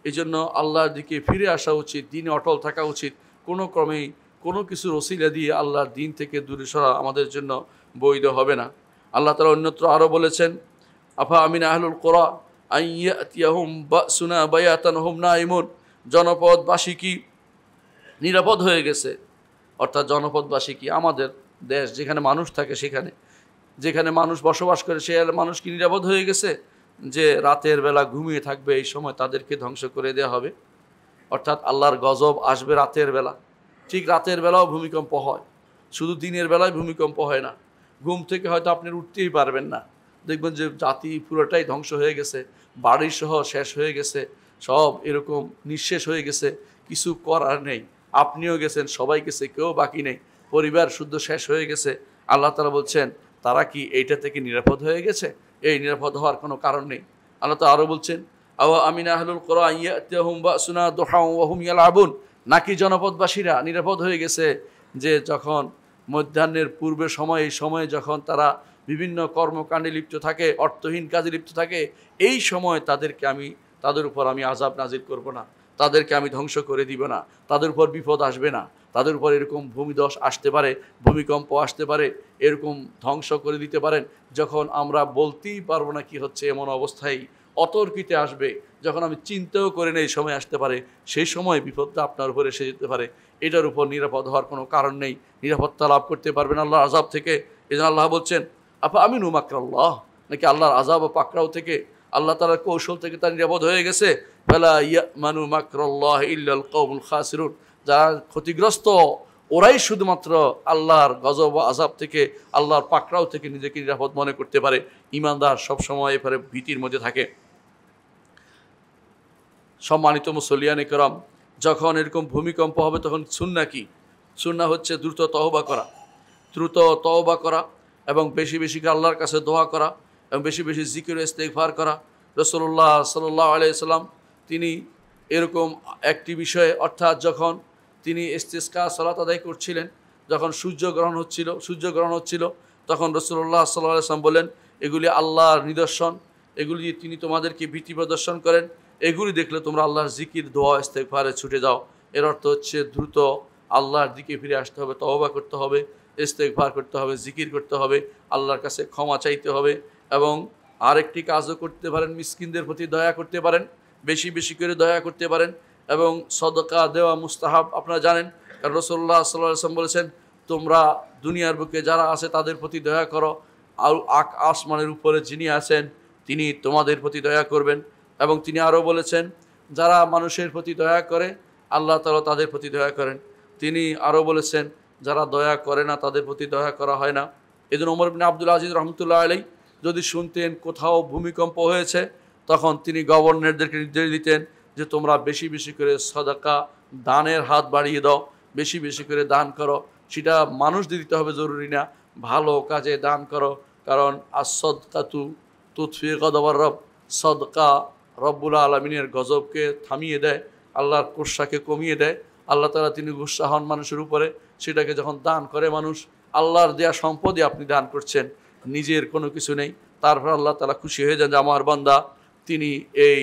এই জন্য আল্লাহর দিকে ফিরে আসা উচিত, দিনে অটল থাকা উচিত। কোনো ক্রমেই কোনো কিছুর ওসিলা দিয়ে আল্লাহর দিন থেকে দূরে সরা আমাদের জন্য বৈধ হবে না। আল্লাহ তাআলা অন্যত্র আরও বলেছেন, আফা আমিন আহলুল কুরা আন ইয়াতিয়াহুম বাসুনা বায়াতান হুম নাইমুন, জনপদবাসী কি নিরাপদ হয়ে গেছে? অর্থাৎ জনপদবাসী কি আমাদের দেশ, যেখানে মানুষ থাকে, যেখানে মানুষ বসবাস করে, সে মানুষ কি নিরাপদ হয়ে গেছে যে রাতের বেলা ঘুমিয়ে থাকবে, এই সময় তাদেরকে ধ্বংস করে দেওয়া হবে? অর্থাৎ আল্লাহর গজব আসবে রাতের বেলা। ঠিক রাতের বেলাও ভূমিকম্প হয়, শুধু দিনের বেলায় ভূমিকম্প হয় না। ঘুম থেকে হয়তো আপনি উঠতেই পারবেন না, দেখবেন যে জাতি পুরোটাই ধ্বংস হয়ে গেছে, বাড়িসহ শেষ হয়ে গেছে, সব এরকম নিঃশেষ হয়ে গেছে, কিছু করার নেই। আপনিও গেছেন, সবাই গেছে, কেউ বাকি নেই, পরিবার শুদ্ধ শেষ হয়ে গেছে। আল্লাহ তাআলা বলছেন, তারা কি এইটা থেকে নিরাপদ হয়ে গেছে? এই নিরাপদ হওয়ার কোনো কারণ নেই। আল্লাহ তাআলা আরও বলছেন, আওয়া আমিন আহলুল কুরা আন ইয়াতিয়াহুম বাসুনা দুহাও ওয়া হুম ইয়ালআবুন, নাকি জনপদবাসীরা নিরাপদ হয়ে গেছে যে যখন মধ্যাহ্নের পূর্বে এই সময়ে যখন তারা বিভিন্ন কর্মকাণ্ডে লিপ্ত থাকে, অর্থহীন কাজে লিপ্ত থাকে, এই সময় তাদের উপর আমি আযাব নাজিল করব না, তাদেরকে আমি ধ্বংস করে দিব না, তাদের উপর বিপদ আসবে না, তাদের উপর এরকম ভূমিধস আসতে পারে, ভূমিকম্প আসতে পারে, এরকম ধ্বংস করে দিতে পারেন, যখন আমরা বলতেই পারবো না কি হচ্ছে, এমন অবস্থায় অতর্কিতে আসবে, যখন আমি চিন্তাও করে নেই সময় আসতে পারে, সেই সময় বিপদটা আপনার উপর এসে যেতে পারে। এটার উপর নিরাপদ হওয়ার কোনো কারণ নেই, নিরাপত্তা লাভ করতে পারবেন আল্লাহর আযাব থেকে। এই জন্য আল্লাহ বলছেন, আফা আমিনু মাকরাল্লাহ, নাকি আল্লাহর আযাব ও পাকড়াও থেকে, আল্লাহ তাআলার কৌশল থেকে তার নিরাপদ হয়ে গেছে? ফালা ইয়ামানু মাকরাল্লাহ ইল্লাল কওমুল খাসিরুন, যারা ক্ষতিগ্রস্ত ওরাই শুধুমাত্র আল্লাহর গজব ও আযাব থেকে, আল্লাহর পাকড়াও থেকে নিজেকে নিরাপদ মনে করতে পারে। ঈমানদার সবসময় এবারে ভীতির মধ্যে থাকে। সম্মানিত মুসল্লিয়ানে কেরাম, যখন এরকম ভূমিকম্প হবে তখন সুন্নাহ কি? সুন্নাহ হচ্ছে দ্রুত তওবা করা এবং বেশি বেশি করে আল্লাহর কাছে দোয়া করা এবং বেশি বেশি জিকির ও ইস্তেগফার করা। রাসূলুল্লাহ সাল্লাল্লাহু আলাইহি সাল্লাম তিনি এরকম একটি বিষয়ে, অর্থাৎ যখন তিনি ইস্তিসকা সালাত আদায় করছিলেন, যখন সূর্যগ্রহণ হচ্ছিল তখন রাসূলুল্লাহ সাল্লাল্লাহু আলাইহি সাল্লাম বলেন, এগুলি আল্লাহর নিদর্শন, এগুলি তিনি তোমাদেরকে ভীতি প্রদর্শন করেন, এগুলি দেখলে তোমরা আল্লাহর জিকির, দোয়া, ইস্তেগফারে ছুটে যাও। এর অর্থ হচ্ছে দ্রুত আল্লাহর দিকে ফিরে আসতে হবে, তওবা করতে হবে, ইস্তেগফার করতে হবে, জিকির করতে হবে, আল্লাহর কাছে ক্ষমা চাইতে হবে। এবং আরেকটি কাজও করতে পারেন, মিসকিনদের প্রতি দয়া করতে পারেন, বেশি বেশি করে দয়া করতে পারেন। এবং সদকা দেওয়া মুস্তাহাব, আপনারা জানেন, কারণ রাসূলুল্লাহ সাল্লাল্লাহু আলাইহি ওয়াসাল্লাম বলেছেন, তোমরা দুনিয়ার বুকে যারা আছে তাদের প্রতি দয়া করো, আর আসমানের উপরে যিনি আছেন তিনি তোমাদের প্রতি দয়া করবেন। এবং তিনি আরও বলেছেন, যারা মানুষের প্রতি দয়া করে আল্লাহ তাআলা তাদের প্রতি দয়া করেন। তিনি আরও বলেছেন, যারা দয়া করে না তাদের প্রতি দয়া করা হয় না। এই জন্য ওমর ইবনে আব্দুল আজিজ রহমতুল্লাহ আলাইহি যদি শুনতেন কোথাও ভূমিকম্প হয়েছে, তখন তিনি গভর্নরদেরকে নির্দেশ দিতেন যে তোমরা বেশি বেশি করে সদকা, দানের হাত বাড়িয়ে দাও, বেশি বেশি করে দান করো। সেটা মানুষ দিতে হবে জরুরি না, ভালো কাজে দান করো, কারণ as-সাদকাতু তুতফি গযবার রব, সদকা রব্বুল আলামিনের গজবকে থামিয়ে দেয়, আল্লাহর গোসাকে কমিয়ে দেয়। আল্লাহ তাআলা তিনি গুসা হন মানুষের উপরে, সেটাকে যখন দান করে মানুষ, আল্লাহর দেয়া সম্পদই আপনি দান করছেন, নিজের কোনো কিছু নেই। তারপর আল্লাহ তাআলা খুশি হয়ে যান যে আমার বান্দা তিনি এই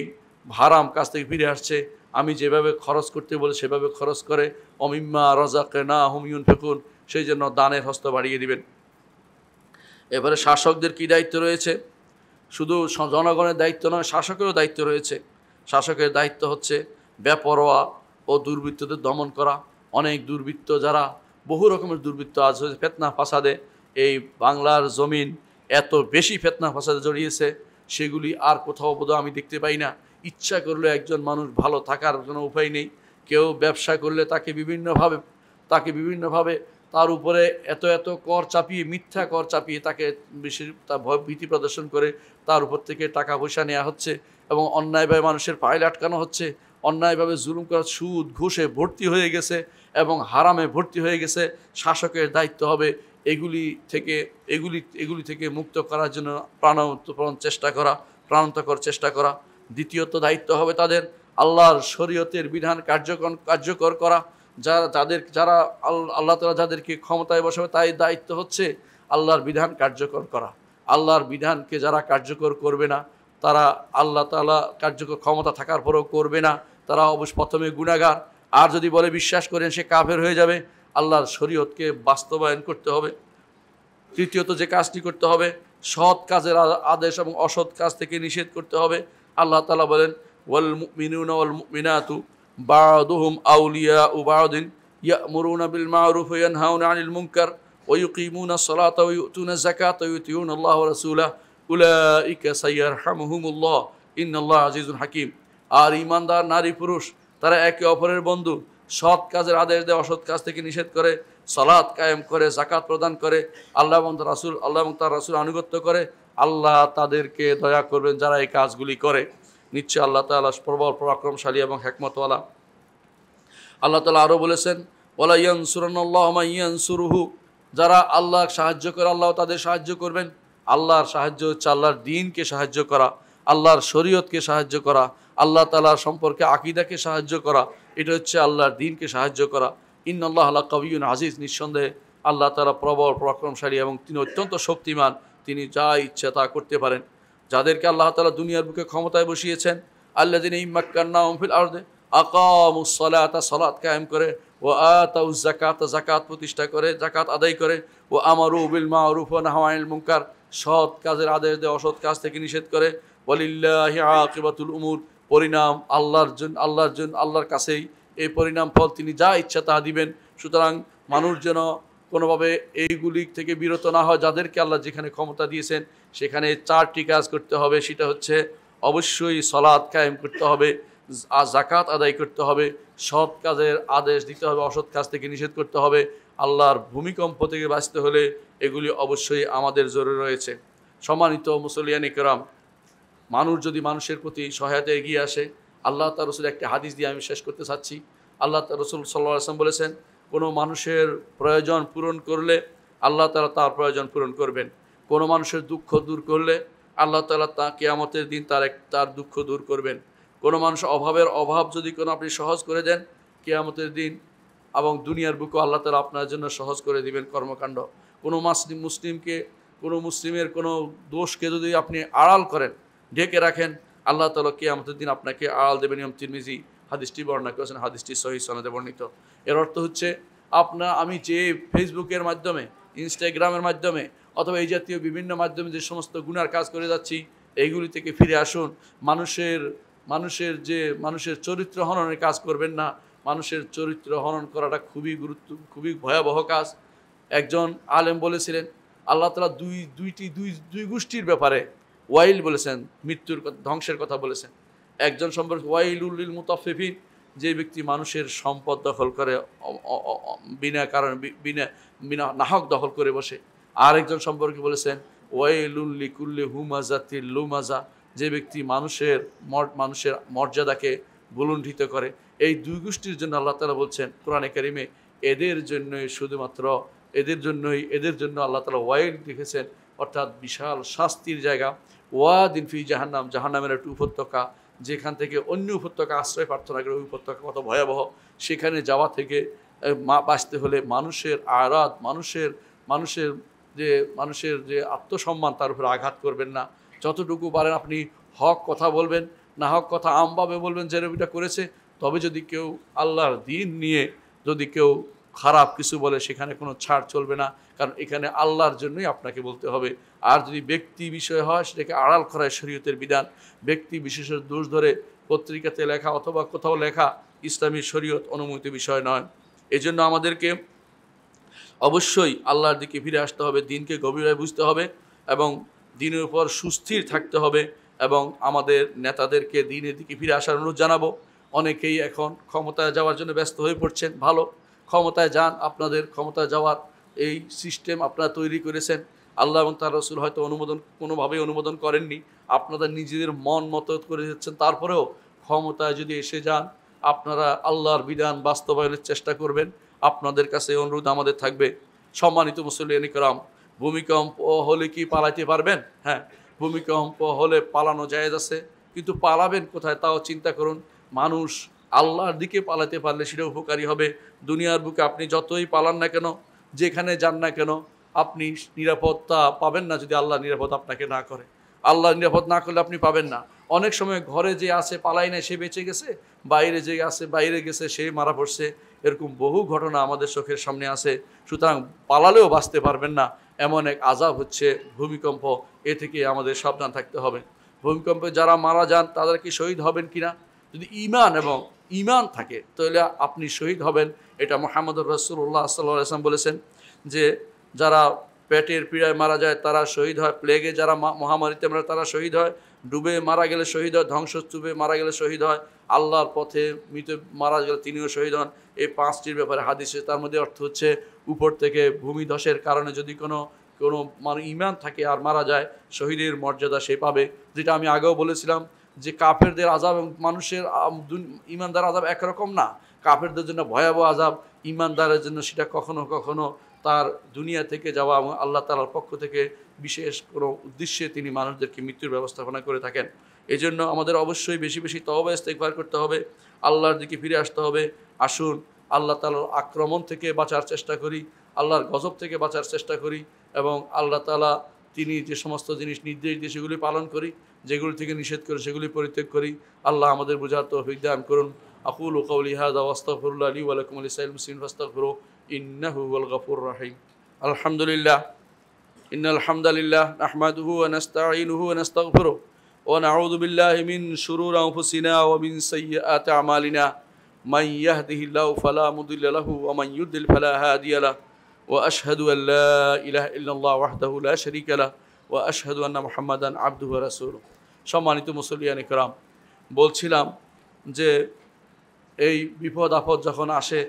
হারাম কাজ থেকে ফিরে আসছে, আমি যেভাবে খরচ করতে বলে সেভাবে খরচ করে, অমিম্মা রাযাকনাহুম ইউনফিকুন, সেই জন্য দানের হস্ত বাড়িয়ে দিবেন। এবারে শাসকদের কি দায়িত্ব রয়েছে? শুধু জনগণের দায়িত্ব নয়, শাসকেরও দায়িত্ব রয়েছে। শাসকের দায়িত্ব হচ্ছে বেপরোয়া ও দুর্বৃত্তদের দমন করা। অনেক দুর্বৃত্ত, যারা বহু রকমের দুর্বৃত্ত আজ হয়েছে ফিতনা ফাসাদে, এই বাংলার জমিন এত বেশি ফিতনা ফাসাদে জড়িয়েছে, সেগুলি আর কোথাও বোধহয় আমি দেখতে পাই না। ইচ্ছা করলে একজন মানুষ ভালো থাকার কোনো উপায় নেই। কেউ ব্যবসা করলে তাকে বিভিন্নভাবে তার উপরে এত এত কর চাপিয়ে, মিথ্যা কর চাপিয়ে তাকে বেশি ভীতি প্রদর্শন করে তার উপর থেকে টাকা পয়সা নেওয়া হচ্ছে এবং অন্যায়ভাবে মানুষের পায়ে আটকানো হচ্ছে, অন্যায়ভাবে জুলুম করা, সুদ ঘুষে ভর্তি হয়ে গেছে এবং হারামে ভর্তি হয়ে গেছে। শাসকের দায়িত্ব হবে এগুলি থেকে মুক্ত করার জন্য প্রাণান্তকর চেষ্টা করা। দ্বিতীয়ত দায়িত্ব হবে তাদের আল্লাহর শরীয়তের বিধান কার্যকর করা। যারা আল্লাহ তাআলা যাদেরকে ক্ষমতায় বসাবে, তাই দায়িত্ব হচ্ছে আল্লাহর বিধান কার্যকর করা। আল্লাহর বিধানকে যারা কার্যকর করবে না, তারা আল্লাহ তাআলা কার্যকর ক্ষমতা থাকার পরেও করবে না, তারা অবশ্য প্রথমে গুনাহগার। আর যদি বলে বিশ্বাস করেন সে কাফের হয়ে যাবে। আল্লাহর শরীয়তকে বাস্তবায়ন করতে হবে। তৃতীয়ত যে কাজটি করতে হবে, সৎ কাজের আদেশ এবং অসৎ কাজ থেকে নিষেধ করতে হবে। আল্লাহ তাআলা বলেন, ওয়াল মুমিনুনা ওয়াল মুমিনাতু বা'দুহুম আউলিয়াউ বা'দিন ইয়া'মুরুনা বিল মা'রুফ ওয়া ইয়ানহাউনা আনিল মুনকার ওয়া ইউকিমুনাস সালাতা ওয়া ইউতুনাজ যাকাতা ওয়া ইউতিউনা আল্লাহ ওয়া রাসূলাহু উলাইকা সাইয়ারহামুহুমুল্লাহ ইন্নাল্লাহা আজিজুন হাকীম। আর ঈমানদার নারী পুরুষ তারা একে অপরের বন্ধু, সৎ কাজের আদেশ দেয়, অসৎ কাজ থেকে নিষেধ করে, সালাত কায়েম করে, যাকাত প্রদান করে, আল্লাহ এবং তার রাসূল আনুগত্য করে, আল্লাহ তাদেরকে দয়া করবেন যারা এই কাজগুলি করে। নিশ্চয় আল্লাহ তাআলা প্রবল পরাক্রমশালী এবং হিকমতওয়ালা। আল্লাহ তাআলা আরও বলেছেন, ওয়ালা ইয়ানসুরানাল্লাহু মান ইয়ানসুরুহু, যারা আল্লাহ সাহায্য করে আল্লাহ তাদের সাহায্য করবেন। আল্লাহর সাহায্য হচ্ছে আল্লাহর দ্বীনকে সাহায্য করা, আল্লাহর শরীয়তকে সাহায্য করা, আল্লাহ তাআলার সম্পর্কে আকীদাকে সাহায্য করা, এটা হচ্ছে আল্লাহর দ্বীনকে সাহায্য করা। ইন্নাল্লাহা লাকাবিয়্যুন আজিজ, নিঃসন্দেহে আল্লাহ তাআলা প্রবল পরাক্রমশালী এবং তিনি অত্যন্ত শক্তিমান, তিনি যা ইচ্ছা তা করতে পারেন। যাদেরকে আল্লাহ তাআলা দুনিয়ার বুকে ক্ষমতায় বসিয়েছেন, আল্লাযিনা ইম্মাক্কান্নাহুম ফিল আরদি আকামুস সালাতা, সালাত কায়েম করে, ওয়া আতাউজ যাকাতা, যাকাত প্রতিষ্ঠা করে, যাকাত আদায় করে, ওয়া আমারু বিল মা'রুফ ওয়া নাহাউ আনিল মুনকার, সৎ কাজের আদেশ দেয়, অসৎ কাজ থেকে নিষেধ করে। ওয়ালিল্লাহি আকিবাতুল উমুর, পরিণাম আল্লাহর কাছেই এই পরিণাম ফল, তিনি যা ইচ্ছা তা দিবেন। সুতরাং মানুষ যেন কোনোভাবে এইগুলি থেকে বিরত না হয়। যাদেরকে আল্লাহ যেখানে ক্ষমতা দিয়েছেন সেখানে চারটি কাজ করতে হবে। সেটা হচ্ছে অবশ্যই সালাত কায়েম করতে হবে, যাকাত আদায় করতে হবে, সৎ কাজের আদেশ দিতে হবে, অসৎ কাজ থেকে নিষেধ করতে হবে। আল্লাহর ভূমিকম্প থেকে বাঁচতে হলে এগুলি অবশ্যই আমাদের জরুরি রয়েছে। সম্মানিত মুসলিয়ান ইকরাম, মানুষ যদি মানুষের প্রতি সহায়তা এগিয়ে আসে, আল্লাহ তার রসুল একটি হাদিস দিয়ে আমি শেষ করতে চাচ্ছি। আল্লাহ তার রসুল সাল্লাল্লাহু আলাইহি ওয়াসাল্লাম বলেছেন, কোনো মানুষের প্রয়োজন পূরণ করলে আল্লাহ তাআলা তার প্রয়োজন পূরণ করবেন। কোনো মানুষের দুঃখ দূর করলে আল্লাহ তাআলা তা কিয়ামতের দিন তার দুঃখ দূর করবেন। কোনো মানুষ অভাব যদি কোনো আপনি সহজ করে দেন, কিয়ামতের দিন এবং দুনিয়ার বুকে আল্লাহ তাআলা আপনার জন্য সহজ করে দিবেন কর্মকাণ্ড। কোনো মুসলিমের কোনো দোষকে যদি আপনি আড়াল করেন, ঢেকে রাখেন, আল্লাহ তাআলা কিয়ামতের দিন আপনাকে আড়াল দেবেন। ইমাম তিরমিজি হাদিসটি বর্ণনা করেছেন, হাদিসটি সহিহ সনদে বর্ণিত। এর অর্থ হচ্ছে আমি যে ফেসবুকের মাধ্যমে, ইনস্টাগ্রামের মাধ্যমে অথবা এই জাতীয় বিভিন্ন মাধ্যমে যে সমস্ত গুনার কাজ করে যাচ্ছি, এইগুলি থেকে ফিরে আসুন। মানুষের চরিত্র হননের কাজ করবেন না। মানুষের চরিত্র হনন করাটা খুবই ভয়াবহ কাজ। একজন আলেম বলেছিলেন, আল্লাহ তাআলা দুই গোষ্ঠীর ব্যাপারে ওয়াইল বলেছেন, মৃত্যুর ধ্বংসের কথা বলেছেন। একজন সম্পর্কে ওয়াইলুল লিল মুতাফফিফিন, যে ব্যক্তি মানুষের সম্পদ দখল করে, বিনা কারণ বিনা নাহক দখল করে বসে। আর একজন সম্পর্কে বলেছেন ওয়াইলুল লিকুল্লি হুমাজাতিল লুমাজা, যে ব্যক্তি মানুষের মর্যাদাকে ভুলুণ্ঠিত করে। এই দুই গোষ্ঠীর জন্য আল্লাহ তাআলা বলছেন কোরআনে কারিমে, এদের জন্য আল্লাহ তাআলা ওয়াইল লিখেছেন, অর্থাৎ বিশাল শাস্তির জায়গা। ওয়াদিন ফি জাহান্নাম, জাহান্নামের একটি উপত্যকা, যেখান থেকে অন্য উপত্যকা আশ্রয় প্রার্থনা করে। ওই উপত্যকা কত ভয়াবহ! সেখানে যাওয়া থেকে বাঁচতে হলে মানুষের মানুষের যে আত্মসম্মান তার উপরে আঘাত করবেন না। যতটুকু পারেন আপনি হক কথা বলবেন, না হক কথা আমভাবে বলবেন যে এটা করেছে। তবে যদি কেউ আল্লাহর দ্বীন নিয়ে যদি কেউ খারাপ কিছু বলে সেখানে কোনো ছাড় চলবে না, কারণ এখানে আল্লাহর জন্যই আপনাকে বলতে হবে। আর যদি ব্যক্তি বিষয় হয় সেটাকে আড়াল করায় শরীয়তের বিধান। ব্যক্তি বিশেষের দোষ ধরে পত্রিকাতে লেখা অথবা কোথাও লেখা ইসলামী শরীয়ত অনুমতি বিষয় নয়। এজন্য আমাদেরকে অবশ্যই আল্লাহর দিকে ফিরে আসতে হবে, দিনকে গভীরভাবে বুঝতে হবে এবং দিনের উপর সুস্থির থাকতে হবে এবং আমাদের নেতাদেরকে দিনের দিকে ফিরে আসার অনুরোধ জানাবো। অনেকেই এখন ক্ষমতায় যাওয়ার জন্য ব্যস্ত হয়ে পড়ছেন। ভালো, ক্ষমতায় যান, আপনাদের ক্ষমতায় যাওয়ার এই সিস্টেম আপনারা তৈরি করেছেন। আল্লাহ এবং তার রসুল হয়তো কোনোভাবেই অনুমোদন করেননি, আপনাদের নিজেদের মন মতো করে যাচ্ছেন। তারপরেও ক্ষমতায় যদি এসে যান, আপনারা আল্লাহর বিধান বাস্তবায়নের চেষ্টা করবেন। আপনাদের কাছে অনুরোধ আমাদের থাকবে। সম্মানিত মুসল্লিয়ান কিরাম, ভূমিকম্প হলে কি পালাইতে পারবেন? হ্যাঁ, ভূমিকম্প হলে পালানো জায়েজ আছে, কিন্তু পালাবেন কোথায় তাও চিন্তা করুন। মানুষ আল্লাহর দিকে পালাতে পারলে সেটা উপকারী হবে। দুনিয়ার বুকে আপনি যতই পালান না কেন, যেখানে যান না কেন, আপনি নিরাপত্তা পাবেন না যদি আল্লাহ নিরাপদ আপনাকে না করে। আল্লাহ নিরাপদ না করলে আপনি পাবেন না। অনেক সময় ঘরে যে আছে পালাই নাই সে বেঁচে গেছে, বাইরে যে আছে বাইরে গেছে সে মারা পড়ছে। এরকম বহু ঘটনা আমাদের চোখের সামনে আছে। সুতরাং পালালেও বাঁচতে পারবেন না, এমন এক আযাব হচ্ছে ভূমিকম্প। এ থেকে আমাদের সাবধান থাকতে হবে। ভূমিকম্পে যারা মারা যান তাদের কি শহীদ হবেন কিনা? যদি ঈমান থাকে তাহলে আপনি শহীদ হবেন। এটা মুহাম্মদুর রাসূলুল্লাহ সাল্লাল্লাহু আলাইহি ওয়াসাল্লাম বলেছেন যে যারা পেটের পীড়ায় মারা যায় তারা শহীদ হয়, প্লেগে যারা মহামারীতে মারা তারা শহীদ হয়, ডুবে মারা গেলে শহীদ হয়, ধ্বংসস্তূপে মারা গেলে শহীদ হয়, আল্লাহর পথে মৃত মারা গেলে তিনিও শহীদ হন। এই পাঁচটির ব্যাপারে হাদিসে, তার মধ্যে অর্থ হচ্ছে উপর থেকে ভূমিধসের কারণে যদি কোনো মানে ঈমান থাকে আর মারা যায়, শহীদের মর্যাদা সে পাবে। যেটা আমি আগেও বলেছিলাম যে কাফেরদের আযাব এবং মানুষের ঈমানদার আযাব একরকম না। কাফেরদের জন্য ভয়াবহ আযাব, ঈমানদারের জন্য সেটা কখনো কখনো তার দুনিয়া থেকে যাওয়া এবং আল্লাহ তাআলার পক্ষ থেকে বিশেষ কোনো উদ্দেশ্যে তিনি মানুষদেরকে মৃত্যুর ব্যবস্থাপনা করে থাকেন। এই জন্য আমাদের অবশ্যই বেশি বেশি তওবা ইস্তেগফার করতে হবে, আল্লাহর দিকে ফিরে আসতে হবে। আসুন আল্লাহ তাআলার আক্রমণ থেকে বাঁচার চেষ্টা করি, আল্লাহর গজব থেকে বাঁচার চেষ্টা করি এবং আল্লাহ তাআলা তিনি যে সমস্ত জিনিস নির্দেশ দিয়ে সেগুলি পালন করি, যেগুলি থেকে নিষেধ করে সেগুলি পরিত্যাগ করি। আল্লাহ আমাদের বোঝার তৌফিক দান করুন। আকুলু কাওলি হাযা ওয়া আস্তাগফিরুল্লাহ লি ওয়া লাকুম ওয়া লিসাইরিল মুসলিমিন ফাস্তাগফিরুহু ইন্নাহু হুয়াল গফুরুর রহিম। আলহামদুলিল্লাহ, ইন্নাল হামদালিল্লাহ নাহমাদুহু ওয়া নাস্তাঈনুহু ওয়া নাস্তাগফিরুহু ওয়া নাউযু বিল্লাহি মিন শুরুরি আনফুসিনা ওয়া মিন সাইয়্যাতি আমালিনা। মান ইয়াহদিহিল্লাহু ফালা মুদিল্লা লাহু ওয়া মান ইউদ্লিল ফালা হাদিয়া লাহু। وأشهد أن لا إله إلا الله وحده لا شريك له وأشهد أن محمدا عبده ورسوله। সম্মানিত মুসল্লিয়ান কিরাম, বলছিলাম যে এই বিপদ আপদ যখন আসে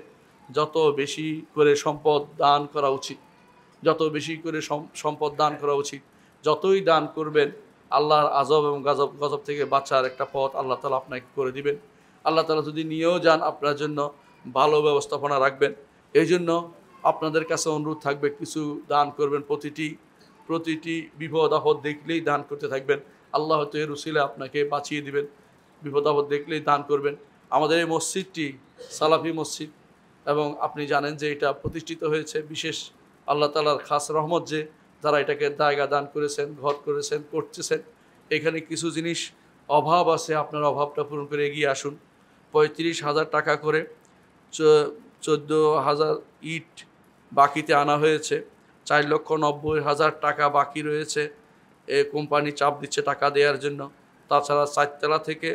যত বেশি করে সম্পদ দান করা উচিত, যত বেশি করে সম্পদ দান করা উচিত। যতই দান করবেন আল্লাহর আযব এবং গজব থেকে বাঁচার একটা পথ আল্লাহ তাআলা আপনাকে করে দিবেন। আল্লাহ তাআলা যদি নিয়েও যান আপনার জন্য ভালো ব্যবস্থাপনা রাখবেন। এই জন্য আপনাদের কাছে অনুরোধ থাকবে কিছু দান করবেন। প্রতিটি বিপদ আপদ দেখলেই দান করতে থাকবেন। আল্লাহ হয়তো এর উসিলে আপনাকে বাঁচিয়ে দিবেন। বিপদ আপদ দেখলেই দান করবেন। আমাদের এই মসজিদটি সালাফি মসজিদ এবং আপনি জানেন যে এটা প্রতিষ্ঠিত হয়েছে বিশেষ আল্লাহ তাআলার খাস রহমত, যে যারা এটাকে জায়গা দান করেছেন, ঘর করেছেন, করতেছেন। এখানে কিছু জিনিস অভাব আছে, আপনার অভাবটা পূরণ করে এগিয়ে আসুন। 35,000 টাকা করে 14,000 ইট বাকিতে আনা হয়েছে। 4,90,000 টাকা বাকি রয়েছে। কোম্পানি চাপ দিচ্ছে টাকা দেওয়ার জন্য। তাছাড়া 4 তলা থেকে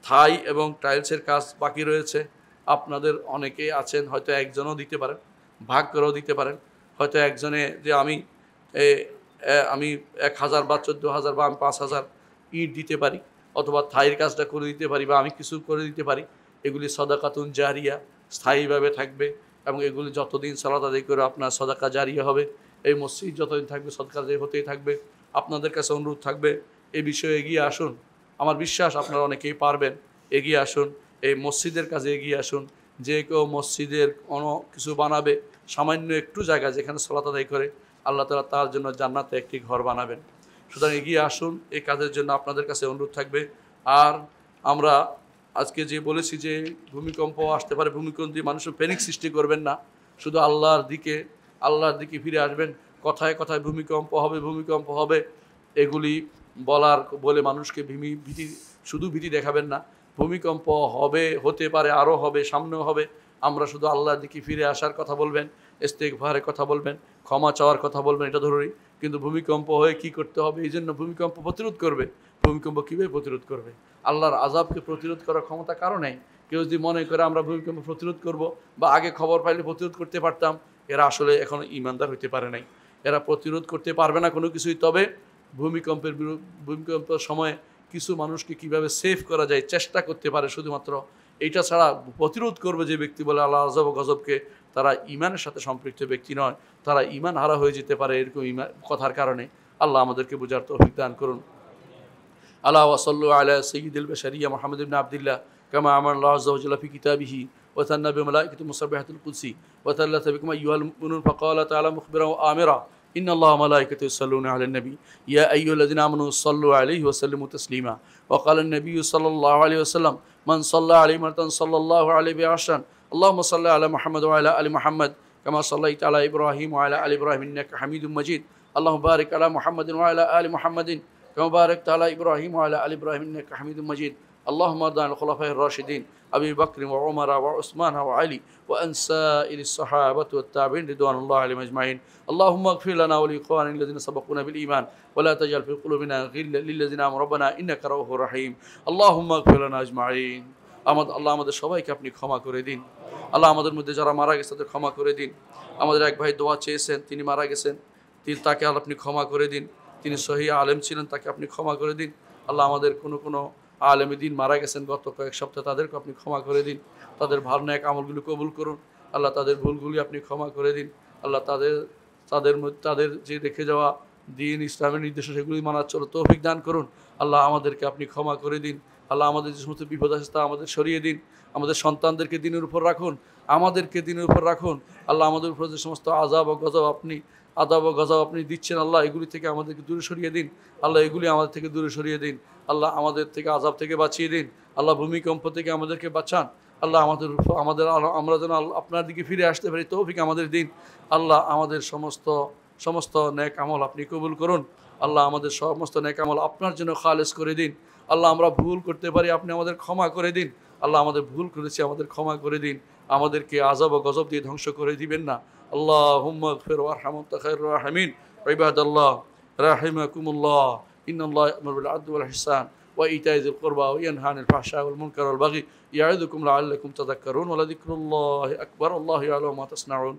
থাই এবং টাইলসের কাজ বাকি রয়েছে। আপনাদের অনেকেই আছেন, হয়তো একজনও দিতে পারেন, ভাগ করেও দিতে পারেন। হয়তো একজনে যে আমি 1,000 বা 14,000 বা আমি 5,000 ইট দিতে পারি, অথবা থাইয়ের কাজটা করে দিতে পারি, বা আমি কিছু করে দিতে পারি। এগুলি সদাকাতুন জারিয়া, স্থায়ীভাবে থাকবে এবং এগুলি যতদিন সালাত আদায় করে আপনার সদাকা জারিয়া হবে। এই মসজিদ যতদিন থাকবে সদকা জারি হতেই থাকবে। আপনাদের কাছে অনুরোধ থাকবে এই বিষয়ে এগিয়ে আসুন। আমার বিশ্বাস আপনারা অনেকেই পারবেন। এগিয়ে আসুন, এই মসজিদের কাজে এগিয়ে আসুন। যে কেউ মসজিদের কোনো কিছু বানাবে, সামান্য একটু জায়গা যেখানে সালাত আদায় করে, আল্লাহ তাআলা তার জন্য জান্নাতে একটি ঘর বানাবেন। সুতরাং এগিয়ে আসুন, এই কাজের জন্য আপনাদের কাছে অনুরোধ থাকবে। আর আমরা আজকে যে বলেছি যে ভূমিকম্প আসতে পারে, ভূমিকম্প দিয়ে মানুষের প্যানিক সৃষ্টি করবেন না। শুধু আল্লাহর দিকে আল্লাহর দিকে ফিরে আসবেন। কথায় কথায় ভূমিকম্প হবে, এগুলি বলে মানুষকে ভীতি শুধু ভীতি দেখাবেন না। ভূমিকম্প হবে, হতে পারে, আরও হবে, সামনেও হবে। আমরা শুধু আল্লাহর দিকে ফিরে আসার কথা বলবেন, ইস্তেগফারের কথা বলবেন, ক্ষমা চাওয়ার কথা বলবেন, এটা জরুরি। কিন্তু ভূমিকম্প হয়ে কি করতে হবে? এই জন্য ভূমিকম্প প্রতিরোধ করবে। ভূমিকম্প কীভাবে প্রতিরোধ করবে? আল্লাহর আযাবকে প্রতিরোধ করার ক্ষমতা কারো নেই। কেউ যদি মনে করে আমরা ভূমিকম্প প্রতিরোধ করব বা আগে খবর পাইলে প্রতিরোধ করতে পারতাম, এরা আসলে এখনো ঈমানদার হইতে পারে নাই। এরা প্রতিরোধ করতে পারবে না কোনো কিছুই। তবে ভূমিকম্পের সময় কিছু মানুষকে কিভাবে সেভ করা যায় চেষ্টা করতে পারে শুধুমাত্র। এইটা ছাড়া প্রতিরোধ করবে যে ব্যক্তি বলে আল্লাহ আযাব ও গজবকে, তারা ঈমানের সাথে সম্পৃক্ত ব্যক্তি নয়, তারা ঈমান হারা হয়ে যেতে পারে এরকম কথার কারণে। আল্লাহ আমাদেরকে বোঝার তৌফিক দান করুন। আলা ওয়াসাল্লু আলা সাইয়্যিদিল বাশারিয়া মুহাম্মদ ইবনে আবদুল্লাহ কামা আমারা আল্লাহু আযজা ওয়া জাল্লা ফি কিতাবিহি ওয়া তান্না বিমালাইকাতিহি মুসাব্বিহাতুল কুদসি ওয়া তাল্লাতা বিকুম আইয়ুহাল মুমিনুন ফাকালা তাআলা মুখবিরা ওয়া আমিরা ইন্না আল্লাহা ওয়া মালাইকাতাহু ইউসাল্লুনা আলান নবী ইয়া আইয়ুহাল্লাযিনা আমানু সাল্লু আলাইহি ওয়া সাল্লিমু তাসলিমা ওয়া ক্বালা আন-নবী সাল্লাল্লাহু আলাইহি ওয়াসাল্লাম মান সাল্লা আলাইহি মারতান সাল্লাল্লাহু আলাইহি বিআশরান আল্লাহুম্মা সাল্লি আলা মুহাম্মদ ওয়া আলা আলি মুহাম্মদ কামা সাল্লাইতা আলা ইব্রাহিম ওয়া আলা আলি ইব্রাহিম ইন্নাকা হামিদুম মাজিদ আল্লাহুম্মা বারিক আলা মুহাম্মাদিন ওয়া আলা আলি মুহাম্মাদিন كما باركت على إبراهيم وعلى آل إبراهيم إنك حميد مجيد اللهم ارض عن الخلفاء الراشدين أبي بكر وعمر وعثمان وعلي وأن سائر الصحابة والتابعين رضوان الله عليهم أجمعين اللهم اغفر لنا ولإخواننا الذين سبقونا بالإيمان ولا تجعل في قلوبنا غلا للذين آمنوا ربنا إنك رؤوف رحيم اللهم اغفر لنا أجمعين আল্লাহ আমাদের সবাইকে আপনি ক্ষমা করে দিন। আল্লাহ আমাদের মধ্যে যারা মারা গেছে তাদের ক্ষমা করে দিন। আমাদের এক ভাই দোয়া চেয়েছেন, তিনি মারা গেছেন, তাকে আল্লাহ আপনি ক্ষমা করে দিন। তিনি সহি আলেম ছিলেন, তাকে আপনি ক্ষমা করে দিন। আল্লাহ আমাদের কোনো আলেম দিন মারা গেছেন গত কয়েক সপ্তাহে, তাদেরকে আপনি ক্ষমা করে দিন। তাদের ভালো নেক আমলগুলো কবুল করুন। আল্লাহ তাদের ভুলগুলি আপনি ক্ষমা করে দিন। আল্লাহ তাদের যে রেখে যাওয়া দিন ইসলামের নির্দেশ সেগুলি মানার চলো তৌফিক দান করুন। আল্লাহ আমাদেরকে আপনি ক্ষমা করে দিন। আল্লাহ আমাদের যে সমস্ত বিপদ আছে তা আমাদের সরিয়ে দিন। আমাদের সন্তানদেরকে দিনের উপর রাখুন, আমাদেরকে দিনের উপর রাখুন। আল্লাহ আমাদের উপর যে সমস্ত আযাব ও গজব আপনি দিচ্ছেন, আল্লাহ এগুলি থেকে আমাদেরকে দূরে সরিয়ে দিন। আল্লাহ এগুলি আমাদের থেকে দূরে সরিয়ে দিন। আল্লাহ আমাদের থেকে আযাব থেকে বাঁচিয়ে দিন। আল্লাহ ভূমিকম্প থেকে আমাদেরকে বাঁচান। আল্লাহ আমরা যেন আপনার দিকে ফিরে আসতে পারি তৌফিক আমাদের দিন। আল্লাহ আমাদের সমস্ত নেক আমল আপনি কবুল করুন। আল্লাহ আমাদের সমস্ত নেক আমল আপনার জন্য খালেস করে দিন। আল্লাহ আমরা ভুল করতে পারি, আপনি আমাদের ক্ষমা করে দিন। আল্লাহ আমাদের ভুল করেছি, আমাদের ক্ষমা করে দিন। আমাদেরকে আযাব ও গজব দিয়ে ধ্বংস করে দিবেন না। اللهم اغفر وارحم وانت خير الراحمين عباد الله رحمكم الله إن الله يأمر بالعدل والإحسان وإيتاء ذي القربى وينهى عن الفحشاء والمنكر والبغي يعظكم لعلكم تذكرون ولذكر الله أكبر الله يعلم ما تصنعون